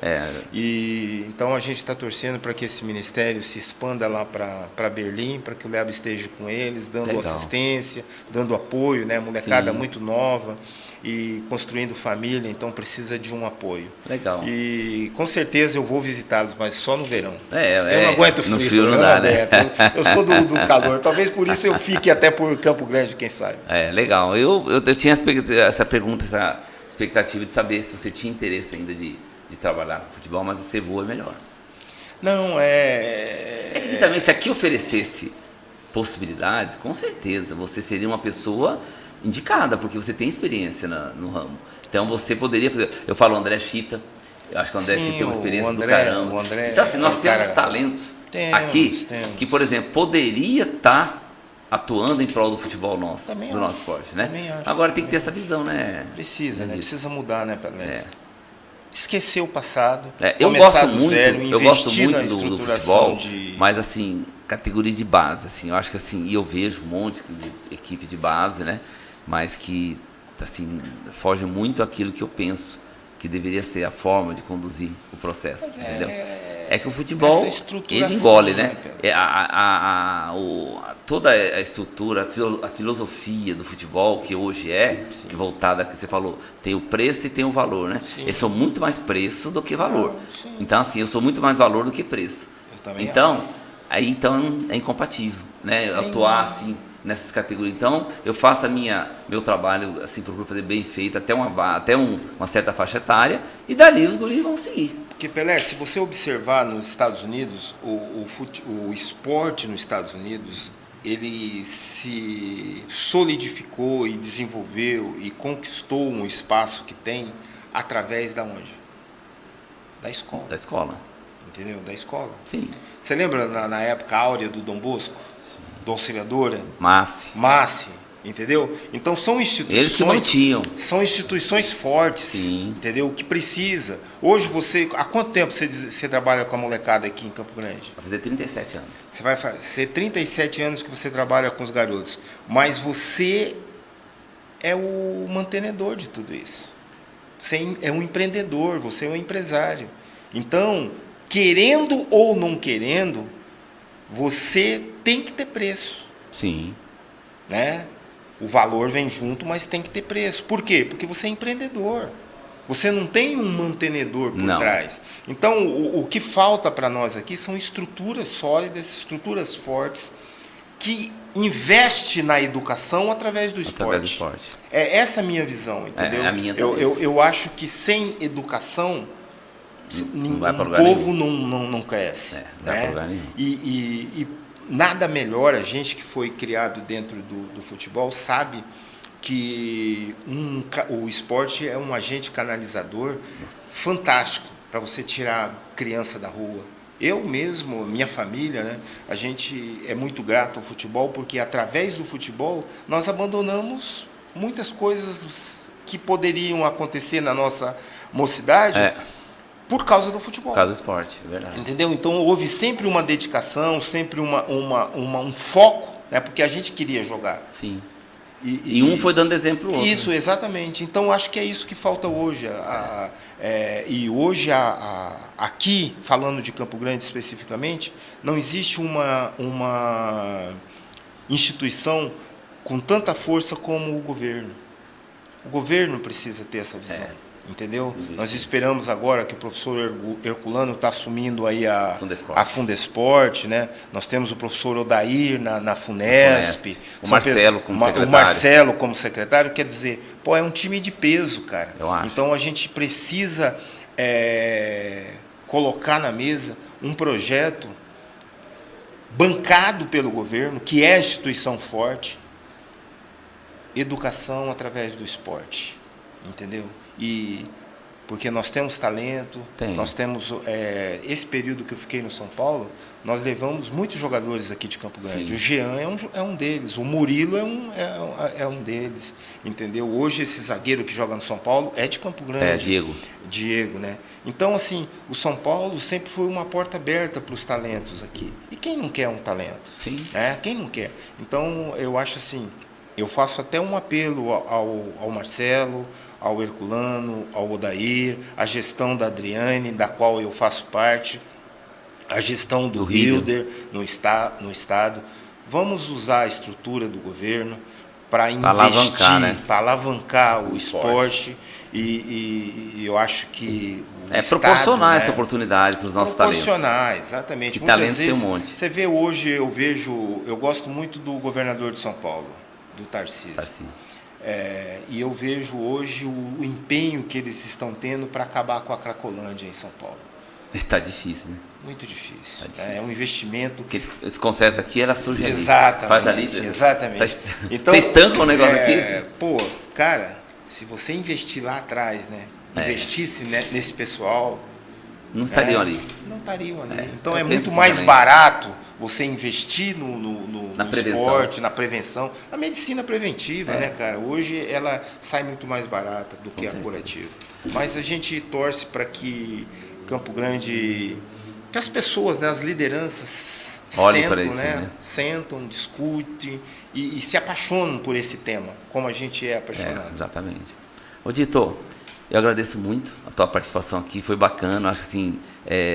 E então a gente está torcendo para que esse ministério se expanda lá para Berlim, para que o Leba esteja com eles, dando assistência, dando apoio, né? Molecada muito nova e construindo família, então precisa de um apoio. Legal. E com certeza eu vou visitá-los, mas só no verão. Eu não aguento frio. No frio não dá, né? Eu sou do calor. Talvez por isso eu fique até por Campo Grande, quem sabe. Legal. Eu tinha essa pergunta, essa expectativa de saber se você tinha interesse ainda de trabalhar com futebol, mas você voa melhor. Não, É que também, se aqui oferecesse possibilidades, com certeza você seria uma pessoa indicada, porque você tem experiência no ramo. Então você poderia fazer. Eu falo André Chita, eu acho que o André Chita tem uma experiência do caramba. Então, assim, nós temos talentos aqui que, por exemplo, poderia estar atuando em prol do futebol nosso, nosso esporte, né? Agora tem que ter essa visão, né? Precisa, né? Precisa mudar, né, Pelé? Esquecer o passado. Eu gosto muito do futebol, de... mas assim, categoria de base, assim, eu acho que assim, e eu vejo um monte de equipe de base, né? Mas que assim, foge muito aquilo que eu penso que deveria ser a forma de conduzir o processo, entendeu? É que o futebol, ele engole, né? Toda a estrutura, a filosofia do futebol, que hoje que voltada, que você falou, tem o preço e tem o valor, né? Eles são muito mais preço do que valor. Então, assim, eu sou muito mais valor do que preço. Então, então é incompatível, né? Atuar assim nessas categorias. Então, eu faço meu trabalho, assim, procuro fazer bem feito até uma certa faixa etária, e dali os guris vão seguir. Porque, Pelé, se você observar nos Estados Unidos, o esporte nos Estados Unidos, ele se solidificou e desenvolveu e conquistou um espaço que tem através da onde? Da escola. Da escola. Entendeu? Da escola. Sim. Você lembra na época áurea do Dom Bosco? Do Auxiliadora? Massi, entendeu? Então são instituições. Eles que mantinham. São instituições fortes, sim, entendeu? Que precisa. Hoje há quanto tempo você trabalha com a molecada aqui em Campo Grande? Vai fazer 37 anos. Você vai fazer 37 anos que você trabalha com os garotos, mas você é o mantenedor de tudo isso. Você é um empreendedor, você é um empresário. Então, querendo ou não querendo, você tem que ter preço. Sim. Né? O valor vem junto, mas tem que ter preço. Por quê? Porque você é empreendedor. Você não tem um mantenedor por trás. Então, o que falta para nós aqui são estruturas sólidas, estruturas fortes, que investe na educação através do esporte. É essa a minha visão, entendeu? A minha eu acho que sem educação, o povo não cresce. Não vai pra lugar nenhum. E nada melhor, a gente que foi criado dentro do futebol sabe que o esporte é um agente canalizador fantástico para você tirar a criança da rua. Eu mesmo, minha família, né, a gente é muito grato ao futebol porque através do futebol nós abandonamos muitas coisas que poderiam acontecer na nossa mocidade por causa do futebol. Por causa do esporte, é verdade. Entendeu? Então houve sempre uma dedicação, sempre um foco, né, porque a gente queria jogar. Sim. E um foi dando exemplo ao outro. Isso, exatamente. Então, acho que é isso que falta hoje. E hoje, aqui, falando de Campo Grande especificamente, não existe uma instituição com tanta força como o governo. O governo precisa ter essa visão. Entendeu? Nós esperamos agora que o professor Herculano está assumindo aí a Fundesport, né? Nós temos o professor Odair na Funesp. O Marcelo como secretário. O Marcelo como secretário, quer dizer, é um time de peso, cara. Eu acho. Então a gente precisa colocar na mesa um projeto bancado pelo governo, que é a instituição forte, educação através do esporte. Entendeu? Porque nós temos talento, nós temos esse período que eu fiquei no São Paulo, nós levamos muitos jogadores aqui de Campo Grande. Sim. O Jean é um deles, o Murilo é um deles, entendeu? Hoje esse zagueiro que joga no São Paulo é de Campo Grande. Diego, né? Então, assim, o São Paulo sempre foi uma porta aberta para os talentos aqui. E quem não quer um talento? Sim. Quem não quer? Então, eu acho assim, eu faço até um apelo ao Marcelo, ao Herculano, ao Odair, a gestão da Adriane, da qual eu faço parte, a gestão do Hilder no Estado. Vamos usar a estrutura do governo para investir, para alavancar o esporte. E eu acho que proporcionar essa oportunidade para os nossos talentos. Proporcionar, exatamente. Muitas talentos tem um monte. Você vê hoje, eu gosto muito do governador de São Paulo, do Tarcísio. E eu vejo hoje o empenho que eles estão tendo para acabar com a Cracolândia em São Paulo. Está difícil, né? Muito difícil. É um investimento. Que esse conserto aqui, ela surge ali. Exatamente. Faz ali. Exatamente. Então, você estanca o negócio aqui? Cara, se você investir lá atrás, né? Investisse nesse pessoal. Não estariam ali. Não estariam ali. Então é muito mais barato você investir no esporte, na prevenção. A medicina preventiva, né, cara? Hoje ela sai muito mais barata do que a curativa. Mas a gente torce para que Campo Grande, que as pessoas, né, as lideranças sentam, discutem e se apaixonam por esse tema, como a gente é apaixonado. Exatamente. Ô Dito, eu agradeço muito a tua participação aqui, foi bacana, acho que assim,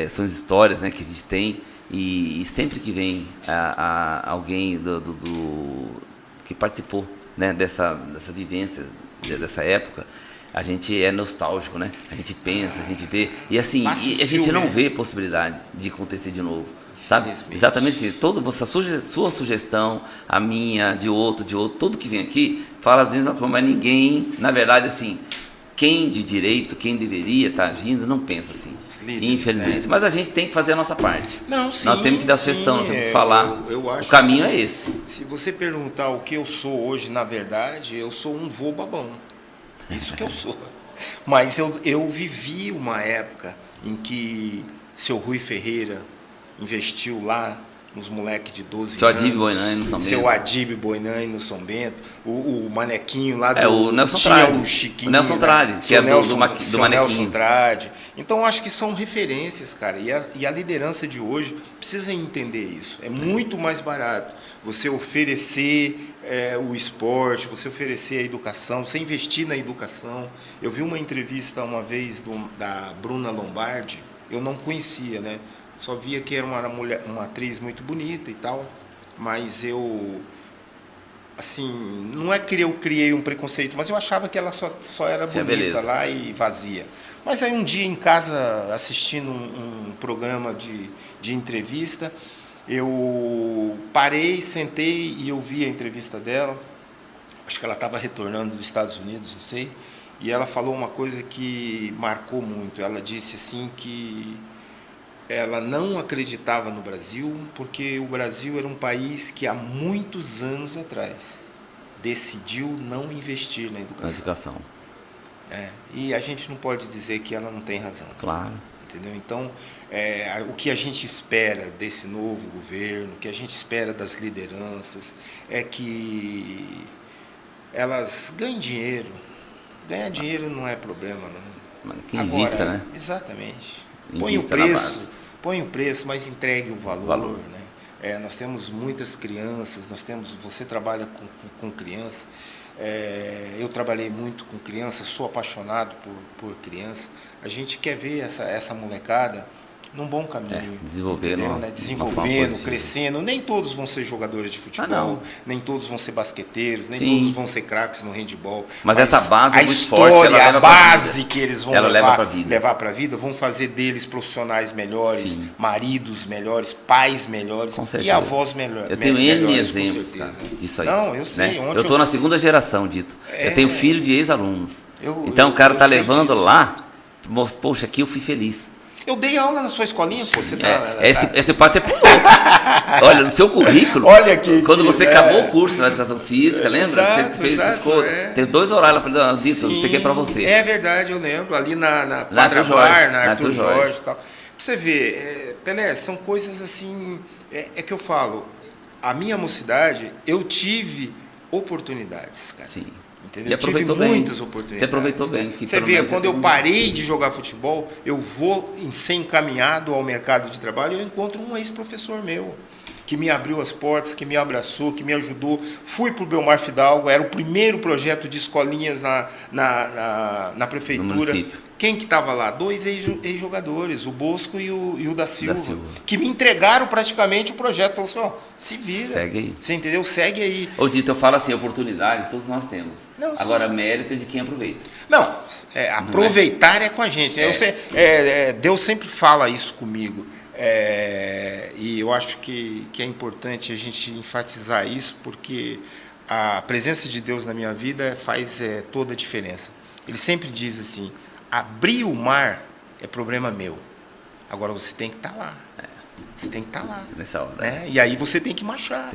são as histórias, né, que a gente tem. E sempre que vem alguém que participou, né, dessa vivência, dessa época, a gente é nostálgico, né? A gente pensa, a gente vê. E assim, a gente não vê possibilidade de acontecer de novo. Sabe? Exatamente assim. Sua sugestão, a minha, de outro, todo que vem aqui, fala às vezes, mas ninguém, na verdade, assim, quem de direito, quem deveria estar vindo, não pensa assim. Líderes, infelizmente. Né? Mas a gente tem que fazer a nossa parte. Sim, nós temos que dar sugestão, nós temos que falar. Eu acho o caminho assim, é esse. Se você perguntar o que eu sou hoje, na verdade, eu sou um vô babão. Isso que eu sou. Mas eu vivi uma época em que seu Rui Ferreira investiu lá nos moleques de 12 seu anos. Adib Boinani no São Bento. Seu Adib Boinani no São Bento. O manequinho lá o Nelson Trade. O Chiquinho. O Nelson Trade, que é do manequinho. Nelson Trade. Então, acho que são referências, cara. E a liderança de hoje precisa entender isso. É muito mais barato você oferecer o esporte, você oferecer a educação, você investir na educação. Eu vi uma entrevista uma vez da Bruna Lombardi, eu não conhecia, né? Só via que era uma atriz muito bonita e tal, mas eu assim, não é que eu criei um preconceito, mas eu achava que ela só era bonita beleza. lá e vazia. Mas aí um dia em casa, assistindo um programa de entrevista, eu parei, sentei e eu vi a entrevista dela. Acho que ela estava retornando dos Estados Unidos, não sei. E ela falou uma coisa que marcou muito. Ela disse assim que ela não acreditava no Brasil, porque o Brasil era um país que há muitos anos atrás decidiu não investir na educação. E a gente não pode dizer que ela não tem razão. Claro. Entendeu? Então, o que a gente espera desse novo governo, o que a gente espera das lideranças, é que elas ganhem dinheiro. Ganhar dinheiro não é problema, não. Que invista, né? Exatamente. Põe o preço, mas entregue o valor. Né? Nós temos muitas crianças, você trabalha com criança. Eu trabalhei muito com criança, sou apaixonado por criança. A gente quer ver essa molecada num bom caminho, desenvolvendo, né? Desenvolvendo, crescendo. Nem todos vão ser jogadores de futebol, nem todos vão ser basqueteiros, nem todos vão ser craques no handball. Mas essa base é muito forte, ela leva a base que eles vão levar para a vida, vão fazer deles profissionais melhores, maridos melhores, pais melhores e avós melhores. Eu tenho N exemplos disso aí. Não, eu sei. Né? Eu estou na segunda geração, Dito. Eu tenho filho de ex-alunos. Então o cara está levando lá, poxa, aqui eu fui feliz. Eu dei aula na sua escolinha, pô. Você esse pode ser. Olha, no seu currículo, quando você acabou o curso na educação física, lembra? Exato, Tem 2 horários, eu falei, Dito, não sei o que é pra você. É verdade, eu lembro. Ali na Quadra Bar, na Arthur Jorge e tal. Pra você ver, Pelé, são coisas assim. É que eu falo, a minha mocidade, eu tive oportunidades, cara. Sim. Entendeu? Eu tive muitas oportunidades. Você aproveitou bem. Você vê, quando eu parei de jogar futebol, eu vou ser encaminhado ao mercado de trabalho, eu encontro um ex-professor meu, que me abriu as portas, que me abraçou, que me ajudou. Fui para o Belmar Fidalgo, era o primeiro projeto de escolinhas na prefeitura. Quem que estava lá? 2 ex-jogadores, o Bosco e o da Silva, que me entregaram praticamente o projeto. Falaram assim, se vira. Segue aí. Você entendeu? Segue aí. Ô, Dito, eu falo assim, oportunidade todos nós temos. Não, agora, mérito é de quem aproveita. Não, aproveitar é com a gente. Né? Deus sempre fala isso comigo. E eu acho que é importante a gente enfatizar isso, porque a presença de Deus na minha vida faz toda a diferença. Ele sempre diz assim, abrir o mar é problema meu. Agora você tem que estar lá. Você tem que estar lá. Nessa hora. Né? E aí você tem que marchar.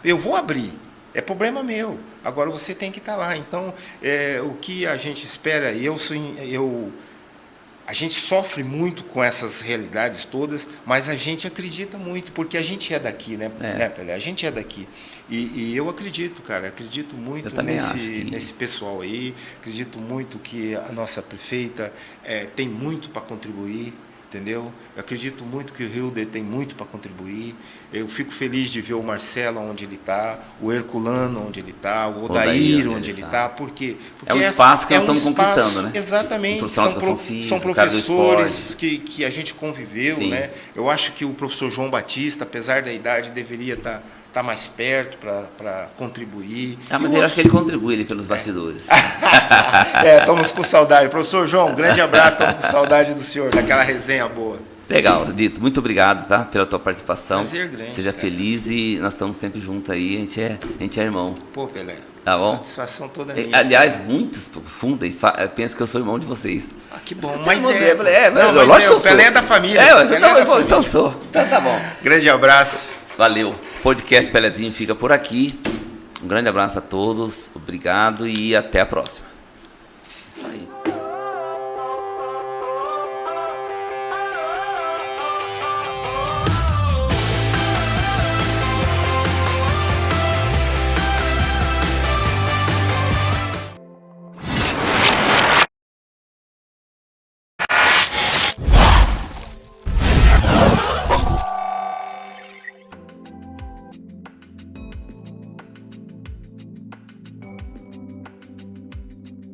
Eu vou abrir. É problema meu. Agora você tem que estar lá. Então, o que a gente espera, a gente sofre muito com essas realidades todas, mas a gente acredita muito, porque a gente é daqui, né, Pelé? A gente é daqui. E eu acredito, cara, acredito muito nesse pessoal aí, acredito muito que a nossa prefeita tem muito para contribuir, entendeu? Eu acredito muito que o Hilder tem muito para contribuir. Eu fico feliz de ver o Marcelo onde ele está, o Herculano onde ele está, o Odair onde ele está. Por quê? Porque é um espaço que nós estamos conquistando, né? Exatamente. São professores que a gente conviveu, né? Eu acho que o professor João Batista, apesar da idade, deveria estar mais perto para contribuir. Mas eu acho que ele contribui pelos bastidores. Estamos com saudade. Professor João, grande abraço, estamos com saudade do senhor, daquela resenha boa. Legal, Dito, muito obrigado, tá? Pela tua participação. Prazer grande. Seja feliz e nós estamos sempre juntos aí, a gente é irmão. Pô, Pelé. Tá bom? Satisfação toda minha. Aliás, muitos confundem, pensam que eu sou irmão de vocês. Que bom, mas lógico que eu sou. Pelé é da família. Então sou. Então tá bom. Grande abraço. Valeu. Podcast Pelezinho fica por aqui. Um grande abraço a todos, obrigado e até a próxima. Isso aí.